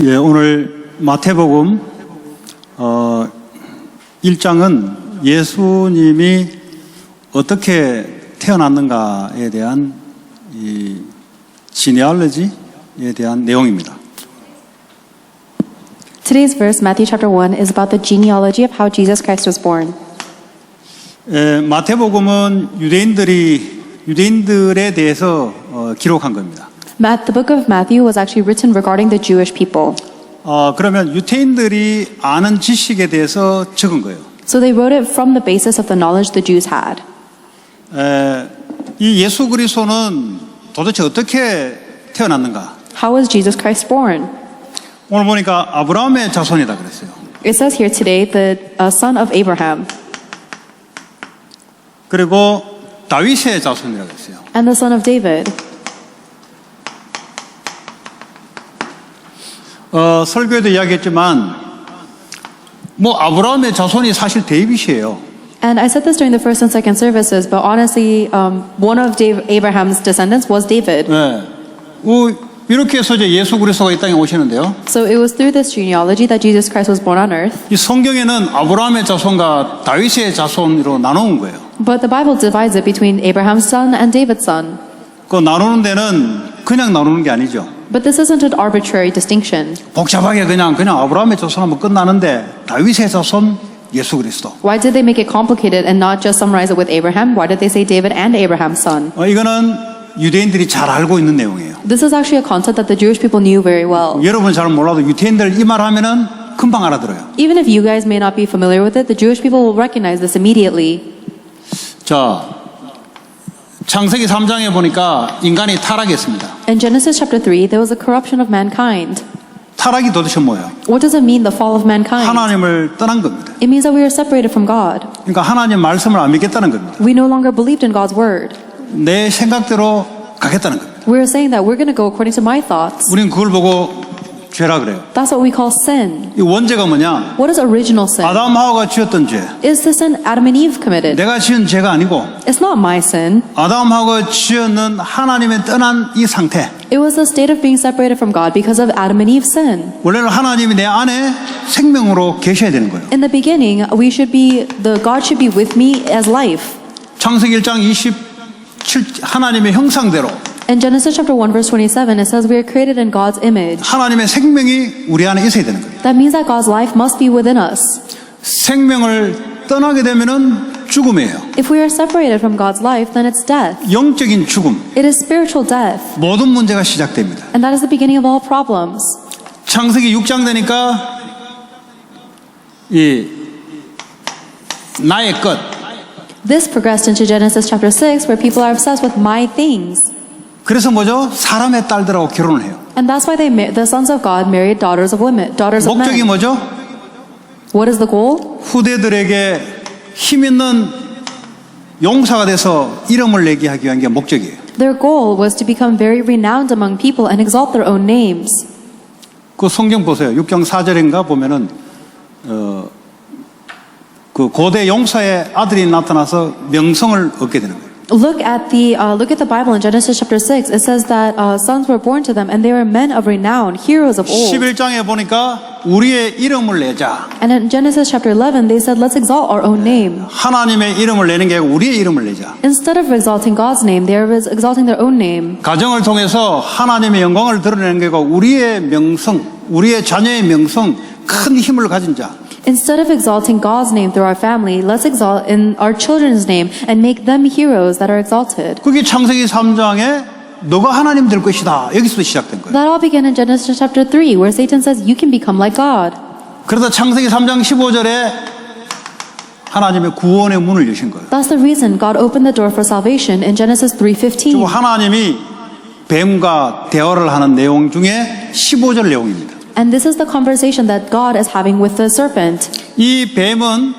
예, 오늘 마태복음 1장은 예수님이 어떻게 태어났는가에 대한 이 지네알로지에 대한 내용입니다. Today's verse, Matthew chapter 1, is about the genealogy of how Jesus Christ was born. 마태복음은 유대인들에 대해서 기록한 겁니다. The book of Matthew was actually written regarding the Jewish people. 그러면 유대인들이 아는 지식에 대해서 적은 거예요. So they wrote it from the basis of the knowledge the Jews had. 이 예수 그리스도는 도대체 어떻게 태어났는가? How was Jesus Christ born? 오늘 보니까 아브라함의 자손이다 그랬어요. It says here today, the son of Abraham, 그리고 다윗의 자손이라고 했어요. and the son of David. 설교에도 이야기했지만 아브라함의 자손이 사실 데이빗이에요. And I said this during the first and second services, but honestly, one of Abraham's descendants was David. 네. 이렇게 해서 이제 예수 그리스도가 이 땅에 오시는데요. So it was through this genealogy that Jesus Christ was born on earth. 이 성경에는 아브라함의 자손과 다윗의 자손으로 나누는 거예요. But the Bible divides it between Abraham's son and David's son. 그 나누는 데는 그냥 나누는 게 아니죠. But this isn't an arbitrary distinction. 복잡하게 그냥 아브라함의 자손하면 끝나는데 다윗의 자손 예수 그리스도. Why did they make it complicated and not just summarize it with Abraham? Why did they say David and Abraham's son? 이거는 유대인들이 잘 알고 있는 내용이에요. This is actually a concept that the Jewish people knew very well. 여러분 잘 몰라도 유대인들 이 말하면은 금방 알아들어요. Even if you guys may not be familiar with it, the Jewish people will recognize this immediately. 자, 창세기 3장에 보니까 인간이 타락했습니다. In Genesis chapter 3, there was a corruption of mankind. 타락이 도대체 뭐예요? What does it mean, the fall of mankind? 하나님을 떠난 겁니다. It means that we are separated from God. 그러니까 하나님 말씀을 안 믿겠다는 겁니다. We no longer believed in God's word. 내 생각대로 가겠다는 겁니다. We're saying that we're going to go according to my thoughts. 우린 그걸 보고 죄라 그래요. That's what we call sin. 이 원죄가 뭐냐? What is original sin? 아담 하와가 지었던 죄. Is the sin Adam and Eve committed? 내가 지은 죄가 아니고 It's not my sin. 아담 하와가 지었는 하나님의 떠난 이 상태. It was the state of being separated from God because of Adam and Eve's sin. 원래는 하나님이 내 안에 생명으로 계셔야 되는 거예요. In the beginning, God should be with me as life. 창세기 1장 27 하나님의 형상대로 In Genesis chapter 1 verse 27, it says we are created in God's image. 하나님의 생명이 우리 안에 있어야 되는 거예요. That means that God's life must be within us. 생명을 떠나게 되면은 죽음이에요. If we are separated from God's life, then it's death. 영적인 죽음. It is spiritual death. 모든 문제가 시작됩니다. And that is the beginning of all problems. 창세기 6장 되니까 이 나의 것. This progressed into Genesis chapter 6, where people are obsessed with my things. 그래서 뭐죠? 사람의 딸들하고 결혼을 해요. And that's why the sons of God married daughters of 목적이 men. 뭐죠? What is the goal? 후대들에게 힘 있는 용사가 돼서 이름을 내게 하기 위한 게 목적이에요. Their goal was to become very renowned among people and exalt their own names. 그 성경 보세요. 6장 4절인가 보면은 그 고대 용사의 아들이 나타나서 명성을 얻게 되는 거예요. Look at the Bible in Genesis chapter 6. It says that sons were born to them, and they were men of renown, heroes of old. 11장에 보니까 우리의 이름을 내자. And in Genesis chapter 11, they said, "Let's exalt our own name." 하나님의 이름을 내는 게 아니고 우리의 이름을 내자. Instead of exalting God's name, they are exalting their own name. 가정을 통해서 하나님의 영광을 드러내는 게 아니고 우리의 명성, 우리의 자녀의 명성, 큰 힘을 가진 자. Instead of exalting God's name through our family, let's exalt in our children's name and make them heroes that are exalted. 그게 창세기 3장에 너가 하나님 될 것이다. 여기서 시작된 거예요. That all began in Genesis chapter 3, where Satan says, "You can become like God." 그래서 창세기 3장 15절에 하나님의 구원의 문을 여신 거예요. That's the reason God opened the door for salvation in Genesis 3:15. 그리고 하나님이 뱀과 대화를 하는 내용 중에 15절 내용입니다. And this is the conversation that God is having with the serpent. 이 뱀은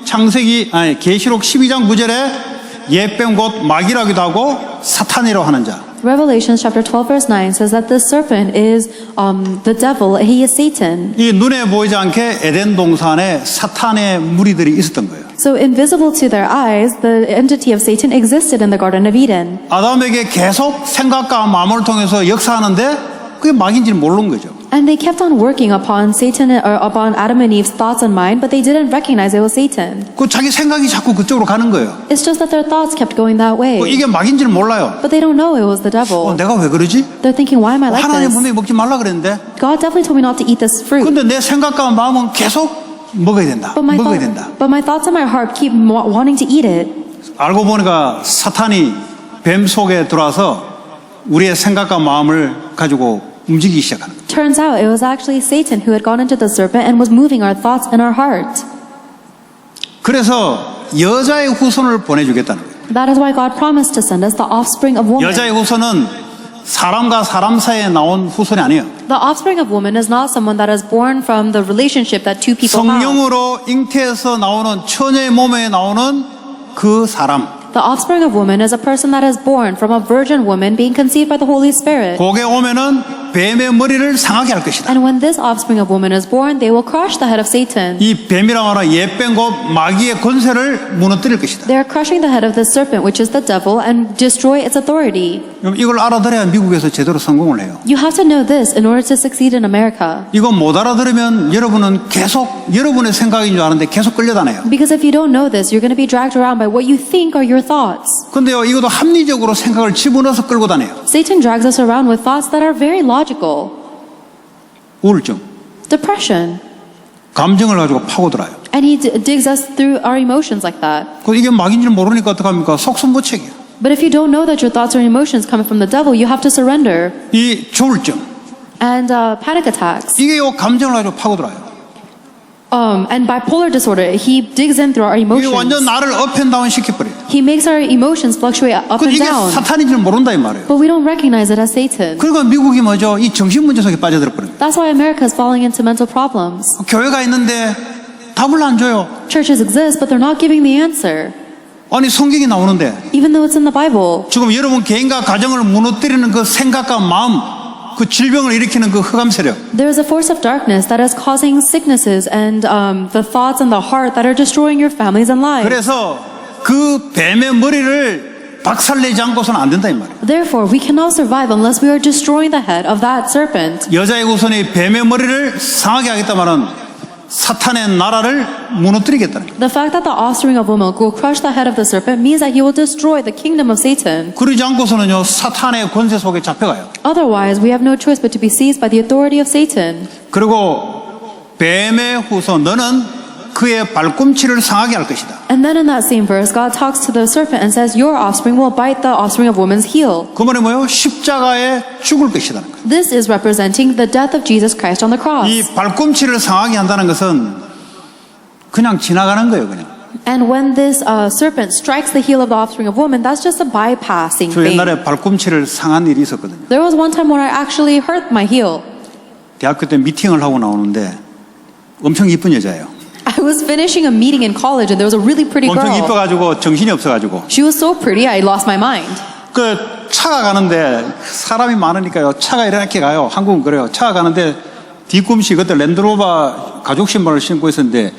계시록 12장 9절에 옛뱀 곧 마귀라기도 하고 사탄이라고 하는 자. Revelation chapter 12 verse 9 says that the serpent is the devil, he is Satan. 이 눈에 보이지 않게 에덴 동산에 사탄의 무리들이 있었던 거예요. So invisible to their eyes, the entity of Satan existed in the Garden of Eden. 아담에게 계속 생각과 마음을 통해서 역사하는데 그게 마귀인지는 모르는 거죠. And they kept on working upon Satan or upon Adam and Eve's thoughts and mind, but they didn't recognize it was Satan. 그 자기 생각이 자꾸 그쪽으로 가는 거예요. It's just that their thoughts kept going that way. 이게 마귀인지는 몰라요. But they don't know it was the devil. 내가 왜 그러지? They're thinking, why am I like 하나님 this? 분명히 먹지 말라 그랬는데. God definitely told me not to eat this fruit. 근데 내 생각과 마음은 계속 먹어야 된다. 먹어야 된다. But my thoughts and my heart keep wanting to eat it. 알고 보니까 사탄이 뱀 속에 들어와서 우리의 생각과 마음을 가지고 움직이기 시작하는 거예요. Turns out it was actually Satan who had gone into the serpent and was moving our thoughts and our heart. 그래서 여자의 후손을 보내주겠다는 거예요. That is why God promised to send us the offspring of woman. 여자의 후손은 사람과 사람 사이에 나온 후손이 아니에요. The offspring of woman is not someone that is born from the relationship that two people have. 성령으로 잉태에서 나오는 처녀의 몸에 나오는 그 사람. The offspring of woman is a person that is born from a virgin woman being conceived by the Holy Spirit. 그게 오면은 뱀의 머리를 상하게 할 것이다. And when this offspring of woman is born, they will crush the head of Satan. 이 뱀이라고 하는 옛뱀 곧 마귀의 권세를 무너뜨릴 것이다. They are crushing the head of the serpent, which is the devil, and destroy its authority. 그럼 이걸 알아들어야 미국에서 제대로 성공을 해요. You have to know this in order to succeed in America. 이거 못 알아들으면 여러분은 계속 여러분의 생각인 줄 아는데 계속 끌려다녀요. Because if you don't know this, you're going to be dragged around by what you think are your thoughts. 근데요, 이것도 합리적으로 생각을 집어넣어서 끌고 다녀요. Satan drags us around with thoughts that are very logical. 우울증, Depression. 감정을 가지고 파고들어요. And he digs us through our emotions like that. 그 이게 마귀인지를 모르니까 어떡합니까? 속수무책이에요. But if you don't know that your thoughts or emotions coming from the devil, you have to surrender. 이 조울증, And panic attacks. 이게 요 감정을 가지고 파고들어요. And bipolar disorder, he digs in through our 이게 emotions. 완전 나를 업앤다운 시켜버려요. He makes our emotions fluctuate up 근데 and 이게 down. 사탄인지를 모른다 이 말이에요. But we don't recognize it as Satan. 그러니까 미국이 뭐죠? 이 정신문제 속에 빠져들어 버린 거예요. That's why America is falling into mental problems. 교회가 있는데 답을 안 줘요. Churches exist, but they're not giving the answer. 아니 성경이 나오는데 Even though it's in the Bible. 지금 여러분 개인과 가정을 무너뜨리는 그 생각과 마음, 그 질병을 일으키는 그 흑암 세력, There is a force of darkness that is causing sicknesses and the thoughts and the heart that are destroying your families and lives. 그래서 그 뱀의 머리를 박살내지 않고서는 안 된다 이 말이에요. Therefore, we cannot survive unless we are destroying the head of that serpent. 여자의 후손이 뱀의 머리를 상하게 하겠다마는 사탄의 나라를 무너뜨리겠다는 거예요. The fact that the offspring of woman will crush the head of the serpent means that he will destroy the kingdom of Satan. 그러지 않고서는요 사탄의 권세 속에 잡혀가요. Otherwise, we have no choice but to be seized by the authority of Satan. 그리고 뱀의 후손 너는 그의 발꿈치를 상하게 할 것이다. And then in that same verse, God talks to the serpent and says, your offspring will bite the offspring of woman's heel. 그 말이 뭐예요? 십자가에 죽을 것이라는 거예요. This is representing the death of Jesus Christ on the cross. 이 발꿈치를 상하게 한다는 것은 그냥 지나가는 거예요, 그냥. And when this serpent strikes the heel of the offspring of woman, that's just a bypassing 저 thing. 옛날에 발꿈치를 상한 일이 있었거든요. There was one time when I actually hurt my heel. 대학교 때 미팅을 하고 나오는데 엄청 이쁜 여자예요. I was finishing a meeting in college and there was a really pretty 엄청 girl. 이뻐가지고 정신이 없어가지고 She was so pretty, I lost my mind. 그 차가 가는데 사람이 많으니까요. 차가 이렇게 가요. 한국은 그래요. 차가 가는데 뒤꿈치 그때 랜드로버 가죽 신발을 신고 있었는데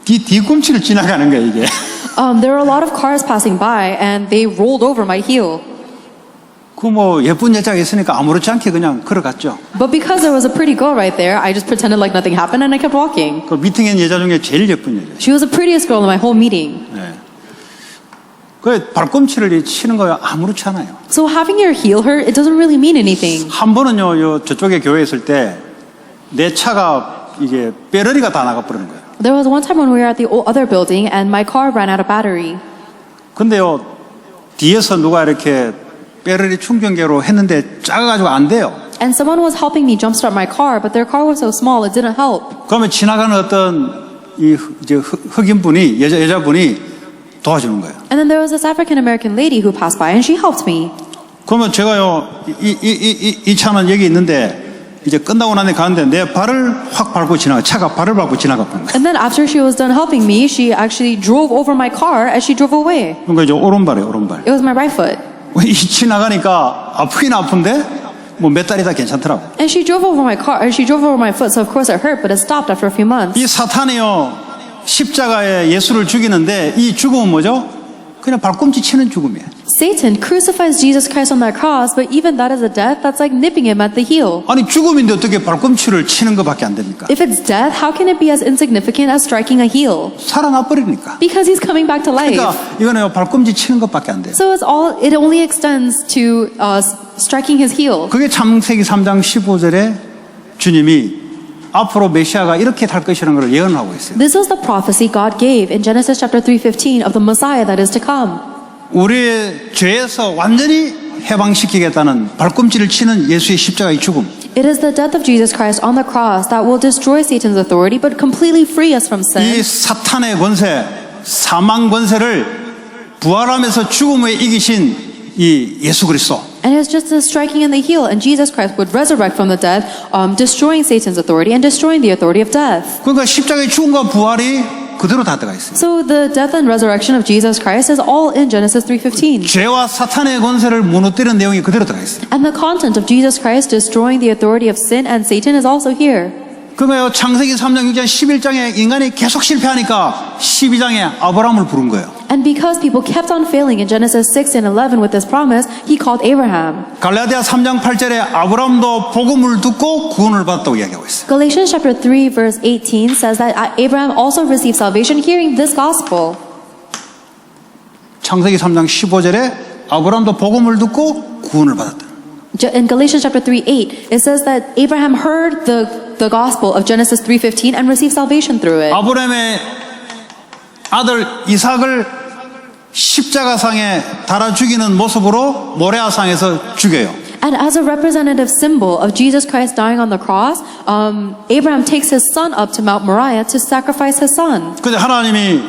뒤꿈치를 지나가는 거예요 이게. There were a lot of cars passing by and they rolled over my heel. 그 뭐 예쁜 여자가 있으니까 아무렇지 않게 그냥 걸어갔죠. But because there was a pretty girl right there, I just pretended like nothing happened and I kept walking. 그 미팅에 있는 여자 중에 제일 예쁜 여자. She was the prettiest girl in my whole meeting. 네. 그 발꿈치를 치는 거야 아무렇지 않아요. So having your heel hurt, it doesn't really mean anything. 한 번은요, 요 저쪽에 교회에 있을 때 내 차가 이게 배터리가 다 나가버리는 거예요. There was one time when we were at the other building and my car ran out of battery. 근데요, 뒤에서 누가 이렇게 배터리 충전기로 했는데 작아가지고 안 돼요. And someone was helping me jumpstart my car, but their car was so small it didn't help. 그러면 지나가는 어떤 이제 흑인분이 여자분이 도와주는 거예요. And then there was this African American lady who passed by and she helped me. 그러면 제가요, 이 차는 여기 있는데 이제 끝나고 나니 가는데 내 발을 확 밟고 지나가, 차가 발을 밟고 지나가 버린 거예요. And then after she was done helping me, she actually drove over my car as she drove away. 그러니까 이제 오른발이에요, 오른발. It was my right foot. 이 지나가니까 아프긴 아픈데 뭐 몇 달이 다 괜찮더라고. And she drove over my car, or she drove over my foot, so of course it hurt, but it stopped after a few months. 이 사탄이요 십자가에 예수를 죽이는데 이 죽음은 뭐죠? 그냥 발꿈치 치는 죽음이에요. Satan crucifies Jesus Christ on that cross, but even that is a death that's like nipping him at the heel. 아니 죽음인데 어떻게 발꿈치를 치는 것밖에 안 됩니까? If it's death, how can it be as insignificant as striking a heel? 살아나 버리니까. Because he's coming back to life. 그러니까 이거는 발꿈치 치는 것밖에 안 돼요. So it only extends to striking his heel. 그게 창세기 3장 15절에 주님이 앞으로 메시아가 이렇게 될 것이라는 걸 예언을 하고 있어요. This is the prophecy God gave in Genesis chapter 3:15 of the Messiah that is to come. 우리의 죄에서 완전히 해방시키겠다는 발꿈치를 치는 예수의 십자가의 죽음. It is the death of Jesus Christ on the cross that will destroy Satan's authority but completely free us from sin. 이 사탄의 권세, 사망 권세를 부활하면서 죽음에 이기신 이 예수 그리스도. And it's just a striking in the heel, and Jesus Christ would resurrect from the dead, destroying Satan's authority and destroying the authority of death. 그러니까 십자가의 죽음과 부활이 그대로 다 들어가 있어요. So the death and resurrection of Jesus Christ is all in Genesis 3:15. 죄와 사탄의 권세를 무너뜨리는 내용이 그대로 들어가 있어요. And the content of Jesus Christ destroying the authority of sin and Satan is also here. 그러면 창세기 3장, 6장, 11장에 인간이 계속 실패하니까 12장에 아브라함을 부른 거예요. And because people kept on failing in Genesis 6 and 11 with this promise, he called Abraham. 갈라디아 3장 8절에 아브라함도 복음을 듣고 구원을 받았다고 이야기하고 있어요. Galatians chapter 3 verse 18 says that Abraham also received salvation hearing this gospel. 창세기 3장 15절에 아브라함도 복음을 듣고 구원을 받았다. In Galatians chapter 3:8, it says that Abraham heard the gospel of Genesis 3:15 and received salvation through it. 아브라함의 아들 이삭을 십자가상에 달아 죽이는 모습으로 모레아상에서 죽여요. And as a representative symbol of Jesus Christ dying on the cross, Abraham takes his son up to Mount Moriah to sacrifice his son. 근데 하나님이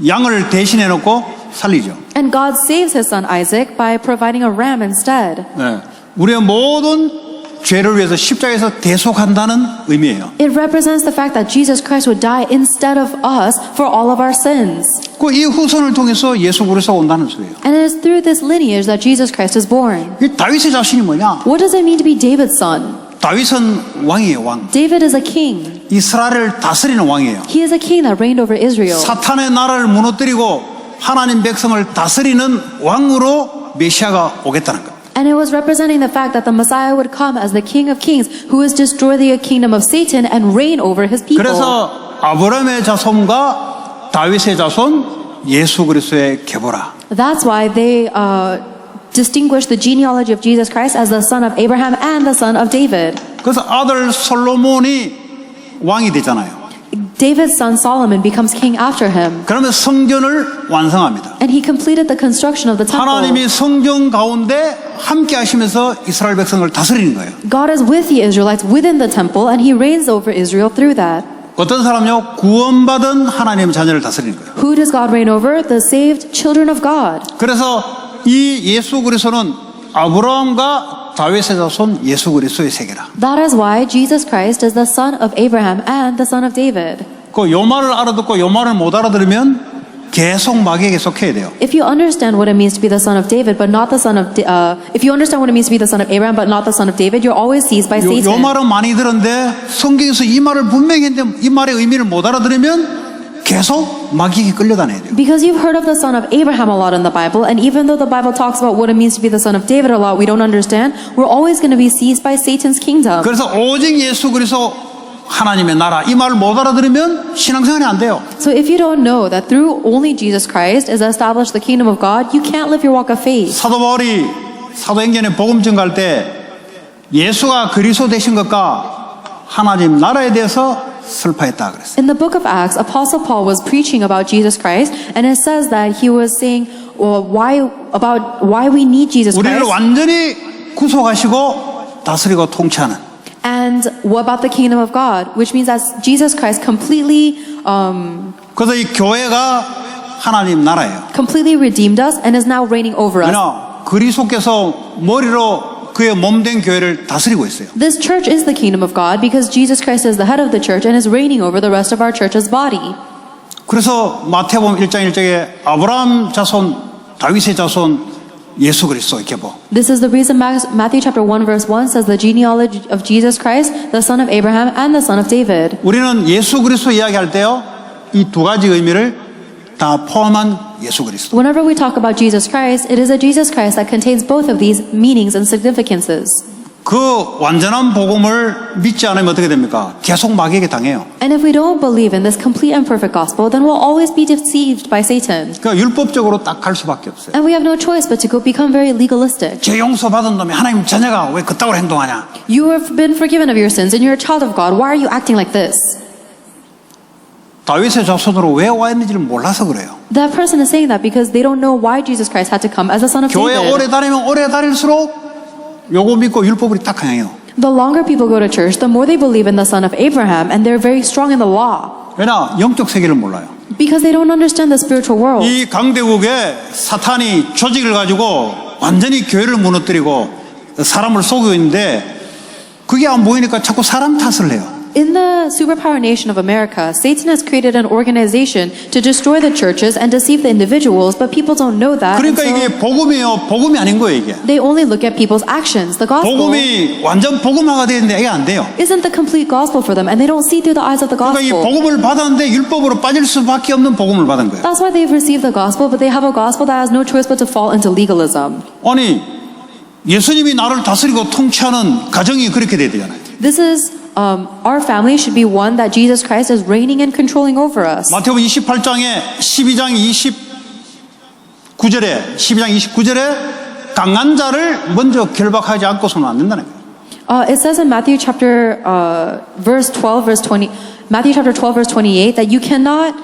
양을 대신해 놓고 살리죠. And God saves his son Isaac by providing a ram instead. 네. 우리의 모든 죄를 위해서 십자가에서 대속한다는 의미예요. It represents the fact that Jesus Christ would die instead of us for all of our sins. 그 이 후손을 통해서 예수 그리스도가 온다는 소리예요. And it is through this lineage that Jesus Christ is born. 이 다윗의 자신이 뭐냐? What does it mean to be David's son? 다윗은 왕이에요, 왕. David is a king. 이스라엘을 다스리는 왕이에요. He is a king that reigned over Israel. 사탄의 나라를 무너뜨리고 하나님 백성을 다스리는 왕으로 메시아가 오겠다는 것. And it was representing the fact that the Messiah would come as the King of Kings who is destroy the kingdom of Satan and reign over his people. 그래서 아브라함의 자손과 다윗의 자손 예수 그리스도의 계보라. That's why they distinguish the genealogy of Jesus Christ as the son of Abraham and the son of David. 그래서 아들 솔로몬이 왕이 되잖아요. David's son Solomon becomes king after him. 그러면 성전을 완성합니다. And he completed the construction of the temple. 하나님이 성전 가운데 함께 하시면서 이스라엘 백성을 다스리는 거예요. God is with the Israelites within the temple and he reigns over Israel through that. 어떤 사람요? 구원받은 하나님의 자녀를 다스리는 거예요. Who does God reign over? The saved children of God. 그래서 이 예수 그리스도는 아브라함과 다윗의 자손 예수 그리스도의 세계라. That is why Jesus Christ is the son of Abraham and the son of David. 그 요 말을 알아듣고 요 말을 못 알아들으면 계속 마귀에게 속해야 돼요. If you understand what it means to be the son of David, but not the son of, if you understand what it means to be the son of Abraham, but not the son of David, you're always seized by 요 Satan. 말은 많이 들었는데 성경에서 이 말을 분명히 했는데 이 말의 의미를 못 알아들으면 계속 마귀에게 끌려다녀야 돼요. Because you've heard of the son of Abraham a lot in the Bible, and even though the Bible talks about what it means to be the son of David a lot, we don't understand, we're always going to be seized by Satan's kingdom. 그래서 오직 예수 그리스도 하나님의 나라 이 말을 못 알아들으면 신앙생활이 안 돼요. So if you don't know that through only Jesus Christ is established the kingdom of God, you can't live your walk of faith. 사도 바울이 사도행전에 복음 전갈 때 예수가 그리스도 되신 것과 하나님 나라에 대해서 설파했다 그랬어요. In the book of Acts, Apostle Paul was preaching about Jesus Christ, and it says that he was saying why we need Jesus 우리를 Christ, 완전히 구속하시고 다스리고 통치하는. and what about the kingdom of God, which means that Jesus Christ completely 그래서 이 교회가 하나님 나라예요. completely redeemed us and is now reigning over us. 그러나 그리스도께서 머리로 그의 몸된 교회를 다스리고 있어요. This church is the kingdom of God because Jesus Christ is the head of the church and is reigning over the rest of our church's body. 그래서 마태복음 1장 1절에 아브라함 자손, 다윗의 자손, 예수 그리스도의 계보. This is the reason Matthew chapter 1 verse 1 says the genealogy of Jesus Christ, the son of Abraham and the son of David. 우리는 예수 그리스도 이야기할 때요, 이 두 가지 의미를 다 포함한 예수 그리스도. Whenever we talk about Jesus Christ, it is a Jesus Christ that contains both of these meanings and significances. 그 완전한 복음을 믿지 않으면 어떻게 됩니까? 계속 마귀에게 당해요. And if we don't believe in this complete and perfect gospel, then we'll always be deceived by Satan. 그러니까 율법적으로 딱 갈 수밖에 없어요. And we have no choice but to become very legalistic. 죄 용서 받은 놈이 하나님 자녀가 왜 그따구로 행동하냐? You have been forgiven of your sins and you're a child of God. Why are you acting like this? 다윗의 자손으로 왜 와 있는지를 몰라서 그래요. That person is saying that because they don't know why Jesus Christ had to come as the son of 교회 David. 오래 다니면 오래 다닐수록 요거 믿고 율법을 딱 강해요. The longer people go to church, the more they believe in the son of Abraham, and they're very strong in the law. 왜냐? 영적 세계를 몰라요. Because they don't understand the spiritual world. 이 강대국에 사탄이 조직을 가지고 완전히 교회를 무너뜨리고 사람을 속이고 있는데 그게 안 보이니까 자꾸 사람 탓을 해요. In the superpower nation of America, Satan has created an organization to destroy the churches and deceive the individuals, but people don't know that. and 그러니까 so 이게 복음이에요. 복음이 아닌 거예요, 이게. they only look at people's actions. The gospel 복음이 완전 복음화가 되는데 이게 안 돼요. isn't the complete gospel for them, and they don't see through the eyes of the 그러니까 이 gospel. 복음을 받았는데 율법으로 빠질 수밖에 없는 복음을 받은 거예요. That's why they've received the gospel, but they have a gospel that has no choice but to fall into legalism. 아니 예수님이 나를 다스리고 통치하는 가정이 그렇게 돼야 되잖아요. This is our family should be one that Jesus Christ is reigning and controlling over us. 마태복음 28장에 12장 29절에 강한 자를 먼저 결박하지 않고서는 안 된다는 거예요. It says in Matthew chapter verse 12 verse 20 Matthew chapter 12 verse 28 that you cannot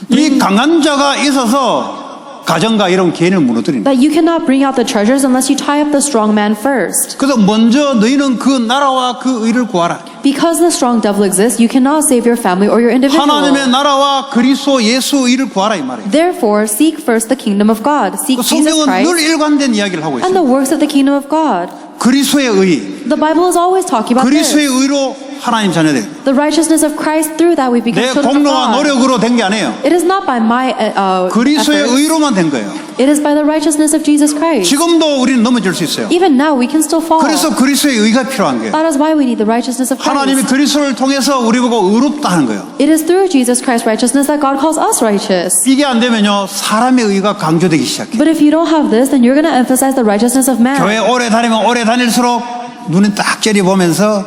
이 강한 자가 있어서 가정과 이런 개인을 무너뜨리는 거예요. that you cannot bring out the treasures unless you tie up the strong man first. 그래서 먼저 너희는 그 나라와 그 의를 구하라. Because the strong devil exists, you cannot save your family or your individual. 하나님의 나라와 그리스도 예수 의를 구하라 이 말이에요. Therefore, seek first the kingdom of God. Seek 그 Jesus 성경은 늘 Christ 일관된 이야기를 하고 and the 있어요. works of the kingdom of God. 그리스도의 의, The Bible is always talking about 그리스도의 this. 의로 하나님 자녀들. The righteousness of Christ, through that we become 내 children of 공로와 God. 노력으로 된 게 아니에요. It is not by my 그리스도의 efforts. 의로만 된 거예요. It is by the righteousness of Jesus Christ. 지금도 우리는 넘어질 수 있어요. Even now, we can still fall. 그래서 그리스도의 의가 필요한 거예요. That is why we need the righteousness of 하나님이 Christ. 그리스도를 통해서 우리 보고 의롭다 하는 거예요. It is through Jesus Christ's righteousness that God calls us righteous. 이게 안 되면요 사람의 의가 강조되기 시작해요. But if you don't have this, then you're going to emphasize the righteousness of man. 교회 오래 다니면 오래 다닐수록 눈은 딱 째려보면서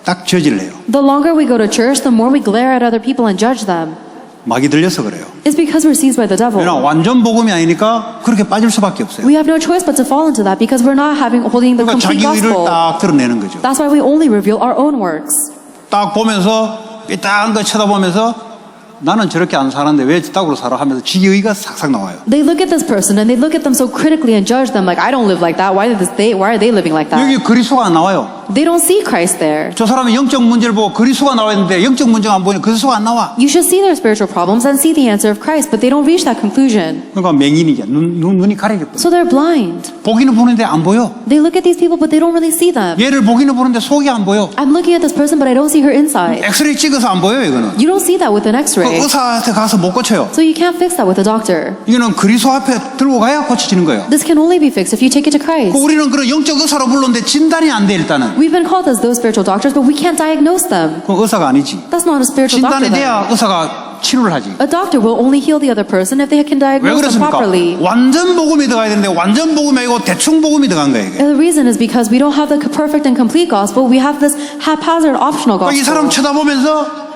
딱 저지를 해요. The longer we go to church, the more we glare at other people and judge them. 마귀 들려서 그래요. It's because we're seized by the devil. 왜냐 완전 복음이 아니니까 그렇게 빠질 수밖에 없어요. We have no choice but to fall into that because we're not holding the 그러니까 complete 자기 의를 gospel. 딱 드러내는 거죠. That's why we only reveal our own works. 딱 보면서 삐딱한 거 쳐다보면서 나는 저렇게 안 사는데 왜 저따구로 살아 하면서 지기 의가 싹싹 나와요. They look at this person and they look at them so critically and judge them like, I don't live like that. Why are they living like that? 여기 그리스도가 안 나와요. They don't see Christ there. 저 사람이 영적 문제를 보고 그리스도가 나와야 되는데 영적 문제가 안 보이면 그리스도가 안 나와. You should see their spiritual problems and see the answer of Christ, but they don't reach that conclusion. 그러니까 맹인이게 눈이 가려졌거든. So they're blind. 보기는 보는데 안 보여. They look at these people, but they don't really see them. 얘를 보기는 보는데 속이 안 보여. I'm looking at this person, but I don't see her inside. 엑스레이 찍어서 안 보여요 이거는. You don't see that with an 그 x-ray. 의사한테 가서 못 고쳐요. So you can't fix that with a doctor. 이거는 그리스도 앞에 들고 가야 고쳐지는 거예요. This can only be fixed if you take it to 그 Christ. 우리는 그런 영적 의사로 불렀는데 진단이 안 돼 일단은. We've been called as those spiritual doctors, but we can't diagnose them. 그 의사가 아니지. That's not a spiritual doctor 진단이 then. 돼야 의사가 치료를 하지. A doctor will only heal the other person if they can 왜 diagnose them 그렇습니까? properly. 완전 복음이 들어가야 되는데 완전 복음이 아니고 대충 복음이 들어간 거예요. 이게. And the reason is because we don't have the perfect and complete gospel. We have this haphazard optional 이 사람 gospel. 쳐다보면서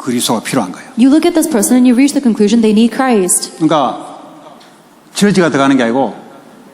그리스도가 필요한 거예요. You look at this person and you reach the conclusion they need Christ. 그러니까 저지가 들어가는 게 아니고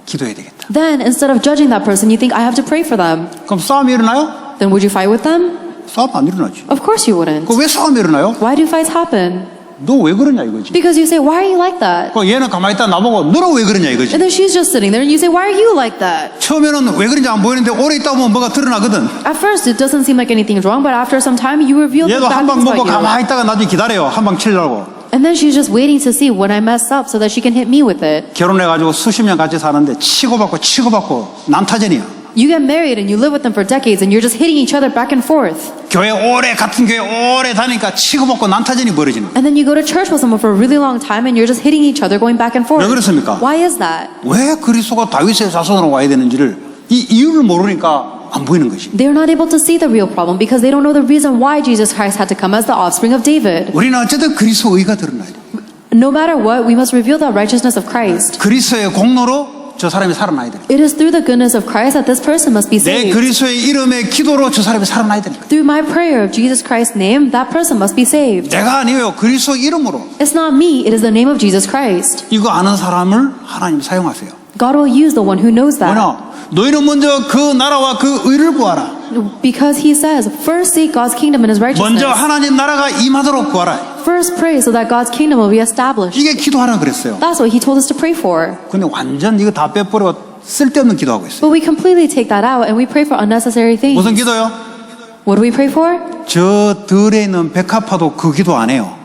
기도해야 되겠다. Then, instead of judging that person, you think, I have to pray for them. 그럼 싸움이 일어나요? Then would you fight with them? 싸움 안 일어나지. Of course you wouldn't. 그 왜 싸움이 일어나요? Why do fights happen? 너 왜 그러냐 이거지. Because you say, why are you like that? 그 얘는 가만히 있다 나보고 너는 왜 그러냐 이거지. And then she's just sitting there and you say, why are you like that? 처음에는 왜 그런지 안 보이는데 오래 있다 보면 뭐가 드러나거든. At first, it doesn't seem like anything's wrong, but after some time, you reveal the 얘도 한 bad 방 things 먹고 about you. 가만히 있다가 나중에 기다려요. 한 방 치려고. And then she's just waiting to see when I mess up so that she can hit me with it. 결혼해가지고 수십 년 같이 사는데 치고받고 난타전이야. You get married and you live with them for decades and you're just hitting each other back and forth. 교회 같은 교회 오래 다니니까 치고받고 난타전이 벌어지는 거야. And then you go to church with someone for a really long time and you're just hitting each other going back and forth. 왜 그렇습니까? Why is that? 왜 그리스도가 다윗의 자손으로 와야 되는지를 이 이유를 모르니까 안 보이는 것이. They're not able to see the real problem because they don't know the reason why Jesus Christ had to come as the offspring of David. 우리는 어쨌든 그리스도 의가 드러나야 돼. No matter what, we must reveal the righteousness of Christ. 그리스도의 공로로 저 사람이 살아나야 되니까. It is through the goodness of Christ that this person must be 내 saved. 그리스도의 이름의 기도로 저 사람이 살아나야 되니까. Through my prayer of Jesus Christ's name, that person must be saved. 내가 아니에요. 그리스도 이름으로. It's not me, it is the name of Jesus Christ. 이거 아는 사람을 하나님 사용하세요. God will use the one who knows that. 뭐냐? 너희는 먼저 그 나라와 그 의를 구하라. Because he says, first seek God's kingdom and his righteousness. 먼저 하나님 나라가 임하도록 구하라. First pray so that God's kingdom will be established. 이게 기도하라 그랬어요. That's what he told us to pray for. 근데 완전 이거 다 빼버리고 쓸데없는 기도하고 있어요. But we completely take that out and we pray for unnecessary things. 무슨 기도요? What do we pray for? 저 들에 있는 백합화도 그 기도 안 해요.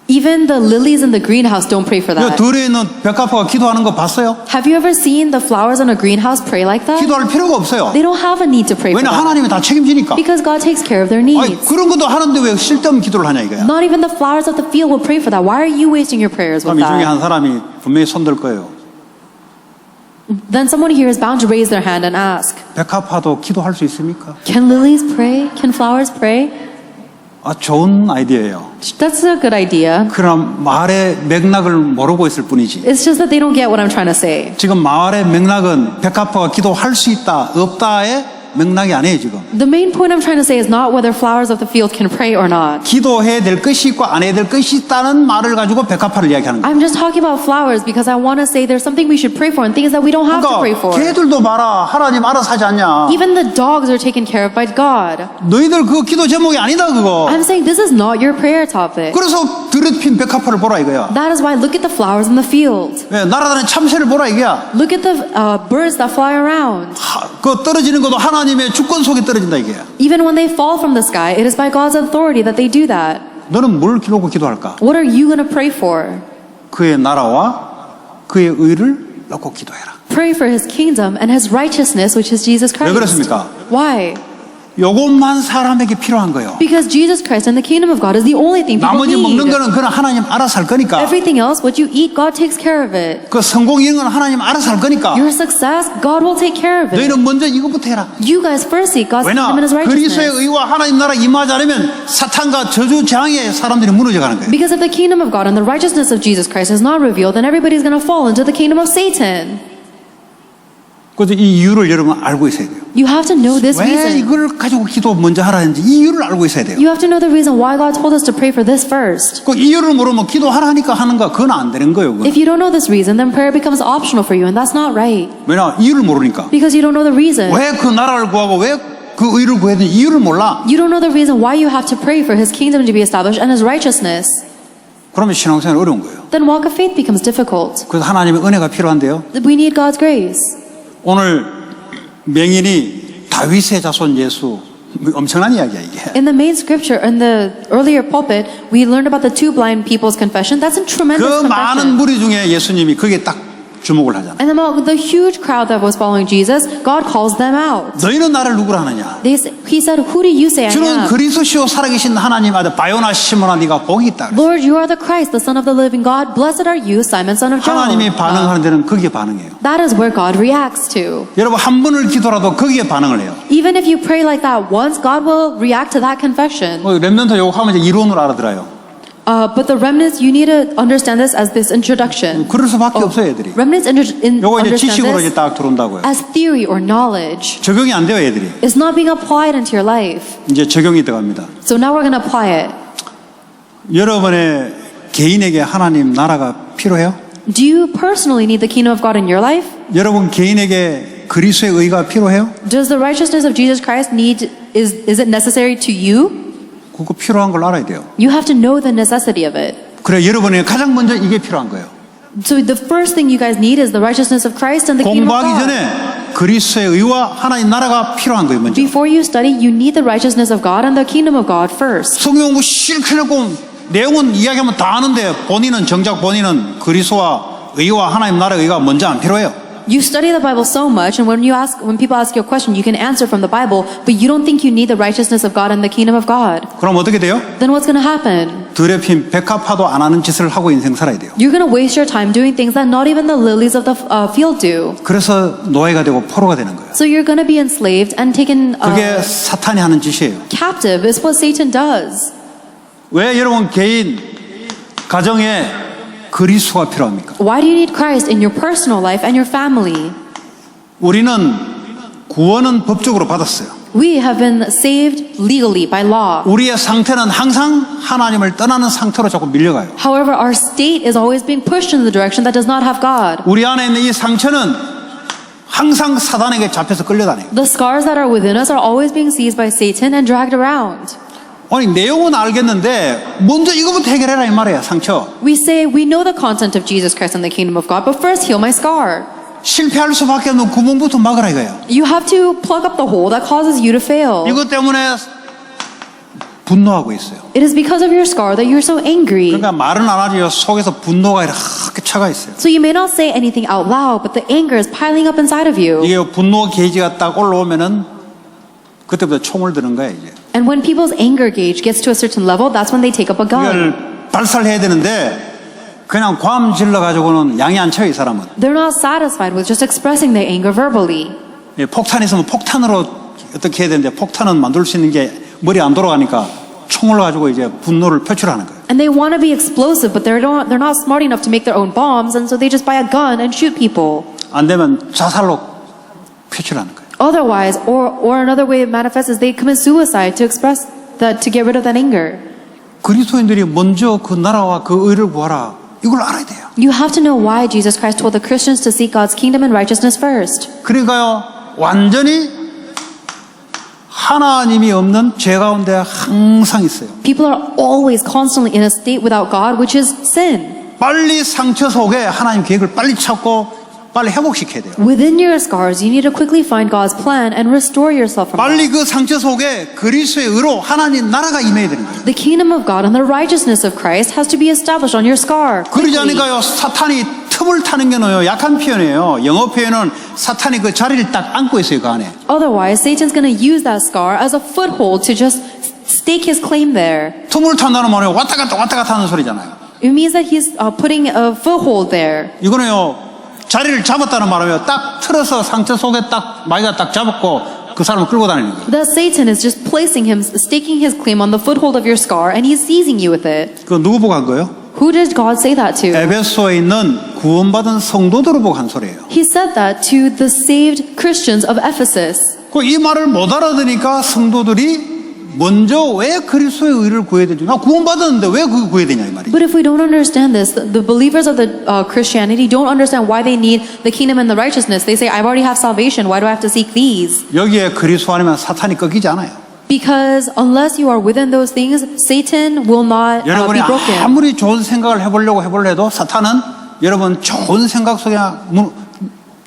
Even the lilies in the greenhouse don't pray for 저 that. 들에 있는 백합화가 기도하는 거 봤어요? Have you ever seen the flowers in a greenhouse pray like that? 기도할 필요가 없어요. They don't have a need to pray for 왜냐 that. 하나님이 다 책임지니까. Because God takes care of their 아니, needs. 그런 것도 하는데 왜 쓸데없는 기도를 하냐 이거야. Not even the flowers of the field will pray for that. Why are you wasting your prayers 그럼 with 이 중에 that? 한 사람이 분명히 손들 거예요. Then someone here is bound to raise their hand and ask, 백합화도 기도할 수 있습니까? can lilies pray? Can flowers pray? 아, 좋은 아이디어예요. That's a good idea. 그러나 말의 맥락을 모르고 있을 뿐이지. It's just that they don't get what I'm trying to say. 지금 말의 맥락은 백합화가 기도할 수 있다, 없다의 맥락이 아니에요 지금. The main point I'm trying to say is not whether flowers of the field can pray or not. 기도해야 될 것이 있고 안 해야 될 것이 있다는 말을 가지고 백합화를 이야기하는 거예요. I'm just talking about flowers because I want to say there's something we should pray for and things that we don't have to pray for. 그러니까 개들도 봐라 하나님 알아서 하지 않냐. Even the dogs are taken care of by God. 너희들 그 기도 제목이 아니다 그거. I'm saying this is not your prayer topic. 그래서 들에 핀 백합화를 보라 이거야. That is why look at the flowers in the field. 왜, 날아다니는 참새를 보라 이거야. Look at the birds that fly around. 그 떨어지는 것도 하나님의 주권 속에 떨어진다 이게. Even when they fall from the sky, it is by God's authority that they do that. 너는 뭘 기도하고 기도할까? What are you going to pray for? 그의 나라와 그의 의를 놓고 기도해라. Pray for his kingdom and his righteousness, which is Jesus 왜 Christ. 그렇습니까? Why? 요것만 사람에게 필요한 거예요. Because Jesus Christ and the kingdom of God is the only thing people 나머지 먹는 need. 거는 그건 하나님 알아서 할 거니까. Everything else, what you eat, God takes care of it. 그 성공 이런 건 하나님 알아서 할 거니까. Your success, God will take care of it. 너희는 먼저 이것부터 해라. You guys first seek God's 왜냐? kingdom and his 그리스도의 righteousness. 의와 하나님 나라 임하지 않으면 사탄과 저주 재앙에 사람들이 무너져 가는 거예요. Because if the kingdom of God and the righteousness of Jesus Christ is not revealed, then everybody's going to fall into the kingdom of Satan. 그래서 이 이유를 여러분 알고 있어야 돼요. You have to know this 왜 reason. 이걸 가지고 기도 먼저 하라는지 이유를 알고 있어야 돼요. You have to know the reason why God told us to pray for this first. 그 이유를 모르면 기도하라니까 하는가 그건 안 되는 거예요. 그건. If you don't know this reason, then prayer becomes optional for you, and that's not right. 왜냐 이유를 모르니까. Because you don't know the reason. 왜 그 나라를 구하고 왜 그 의를 구해야 되는지 이유를 몰라. You don't know the reason why you have to pray for his kingdom to be established and his righteousness. 그러면 신앙생활 어려운 거예요. Then walk of faith becomes difficult. 그래서 하나님의 은혜가 필요한데요. We need God's grace. 오늘 명인이 다윗의 자손 예수 엄청난 이야기야 이게. In the main scripture, in the earlier pulpit, we learned about the two blind people's confession. That's a tremendous 그 많은 confession. 무리 중에 예수님이 거기에 딱 주목을 하잖아. And among the huge crowd that was following Jesus, God calls them out. 너희는 나를 누구라 하느냐? He said, "Who do you say I 주는 am?" 그리스도시요 살아계신 하나님 아들 바요나 시몬아 네가 복이 있다. 그랬어요. Lord, you are the Christ, the Son of the living God. Blessed are you, Simon, son of John. 하나님이 반응하는 데는 거기에 반응해요. That is where God reacts to. 여러분 한 번을 기도라도 거기에 반응을 해요. Even if you pray like that once, God will react to that confession. 렘넌트 요거 하면 이제 이론으로 알아들어요. But the remnants, you need to understand this as this introduction. 그럴 수밖에 없어요 애들이. Remnants 요거 이제 understand 지식으로 이제 this 딱 들어온다고요. as theory or knowledge. 적용이 안 돼요 애들이. It's not being applied into your life. 이제 적용이 들어갑니다. So now we're going to apply it. 여러분의 개인에게 하나님 나라가 필요해요? Do you personally need the kingdom of God in your life? 여러분 개인에게 그리스도의 의가 필요해요? Does the righteousness of Jesus Christ is it necessary to you? 그거 필요한 걸 알아야 돼요. You have to know the necessity of it. 그래 여러분에게 가장 먼저 이게 필요한 거예요. So the first thing you guys need is the righteousness of Christ and the kingdom of 공부하기 God. 전에 그리스도의 의와 하나님 나라가 필요한 거예요 먼저. Before you study, you need the righteousness of God and the kingdom of God first. 성경 공부 실컷 해놓고 내용은 이야기하면 다 아는데 정작 본인은 그리스도와 의와 하나님 나라의 의가 먼저 안 필요해요. You study the Bible so much, and when people ask you a question, you can answer from the Bible, but you don't think you need the righteousness of God and the kingdom of God. 그럼 어떻게 돼요? Then what's going to happen? 들에 핀 백합화도 안 하는 짓을 하고 인생 살아야 돼요. You're going to waste your time doing things that not even the lilies of the field do. 그래서 노예가 되고 포로가 되는 거예요. So you're going to be enslaved and taken 그게 사탄이 하는 짓이에요. captive. Is what Satan does. 왜 여러분 개인 가정에 그리스도가 필요합니까? Why do you need Christ in your personal life and your family? 우리는 구원은 법적으로 받았어요. We have been saved legally by law. 우리의 상태는 항상 하나님을 떠나는 상태로 자꾸 밀려가요. However, our state is always being pushed in the direction that does not have God. 우리 안에 있는 이 상처는 항상 사단에게 잡혀서 끌려다녀요. The scars that are within us are always being seized by Satan and dragged around. 아니 내용은 알겠는데 먼저 이거부터 해결해라 이 말이야. 상처. We say we know the content of Jesus Christ and the kingdom of God, but first heal my scar. 실패할 수밖에 없는 구멍부터 막으라 이거예요. You have to plug up the hole that causes you to fail. 이것 때문에 분노하고 있어요. It is because of your scar that you're so angry. 그러니까 말은 안 하지요. 속에서 분노가 이렇게 차가 있어요. So you may not say anything out loud, but the anger is piling up inside of you. 이게 분노 게이지가 딱 올라오면은 그때부터 총을 드는 거예요 이제. And when people's anger gauge gets to a certain level, that's when they take up a gun. 이걸 발사를 해야 되는데 그냥 괌 질러 가지고는 양이 안 차요 이 사람은. They're not satisfied with just expressing their anger verbally. 예, 폭탄이 있으면 폭탄으로 어떻게 해야 되는데 폭탄은 만들 수 있는 게 머리 안 돌아가니까 총을 가지고 이제 분노를 표출하는 거예요. And they want to be explosive, but they're not smart enough to make their own bombs, and so they just buy a gun and shoot people. 안 되면 자살로 표출하는 거예요. Otherwise, or another way it manifests is they commit suicide to express that, to get rid of that anger. 그리스도인들이 먼저 그 나라와 그 의를 구하라. 이걸 알아야 돼요. You have to know why Jesus Christ told the Christians to seek God's kingdom and righteousness first. 그러니까요, 완전히 하나님이 없는 죄 가운데 항상 있어요. People are always constantly in a state without God, which is sin. 빨리 상처 속에 하나님 계획을 빨리 찾고 빨리 회복시켜야 돼요. Within your scars, you need to quickly find God's plan and restore yourself from 빨리 that. 그 상처 속에 그리스도의 의로 하나님 나라가 임해야 되는 거예요. The kingdom of God and the righteousness of Christ has to be established on your scar. 그러지 quickly. 않으니까요, 사탄이 틈을 타는 게 너요 약한 표현이에요. 영어 표현은 사탄이 그 자리를 딱 안고 있어요 그 안에. Otherwise, Satan's going to use that scar as a foothold to just stake his claim there. 틈을 탄다는 말은 왔다 갔다 하는 소리잖아요. It means that he's putting a foothold there. 이거는요 자리를 잡았다는 말이에요. 딱 틀어서 상처 속에 딱 마귀가 딱 잡았고 그 사람을 끌고 다니는 거예요. That Satan is just placing him, staking his claim on the foothold of your scar, and he's seizing you with it. 그 누구 보고 한 거예요? Who did God say that to? 에베소에 있는 구원받은 성도들을 보고 한 소리예요. He said that to the saved Christians of Ephesus. 그 이 말을 못 알아들으니까 성도들이 먼저 왜 그리스도의 의를 구해야 되지? 나 구원받았는데 왜 그거 구해야 되냐 이 말이에요. But if we don't understand this, the believers of the Christianity don't understand why they need the kingdom and the righteousness. They say, I already have salvation. Why do I have to seek these? 여기에 그리스도 아니면 사탄이 꺾이지 않아요. Because unless you are within those things, Satan will not 여러분이 be broken. 아무리 좋은 생각을 해보려고 해도 사탄은 여러분 좋은 생각 속에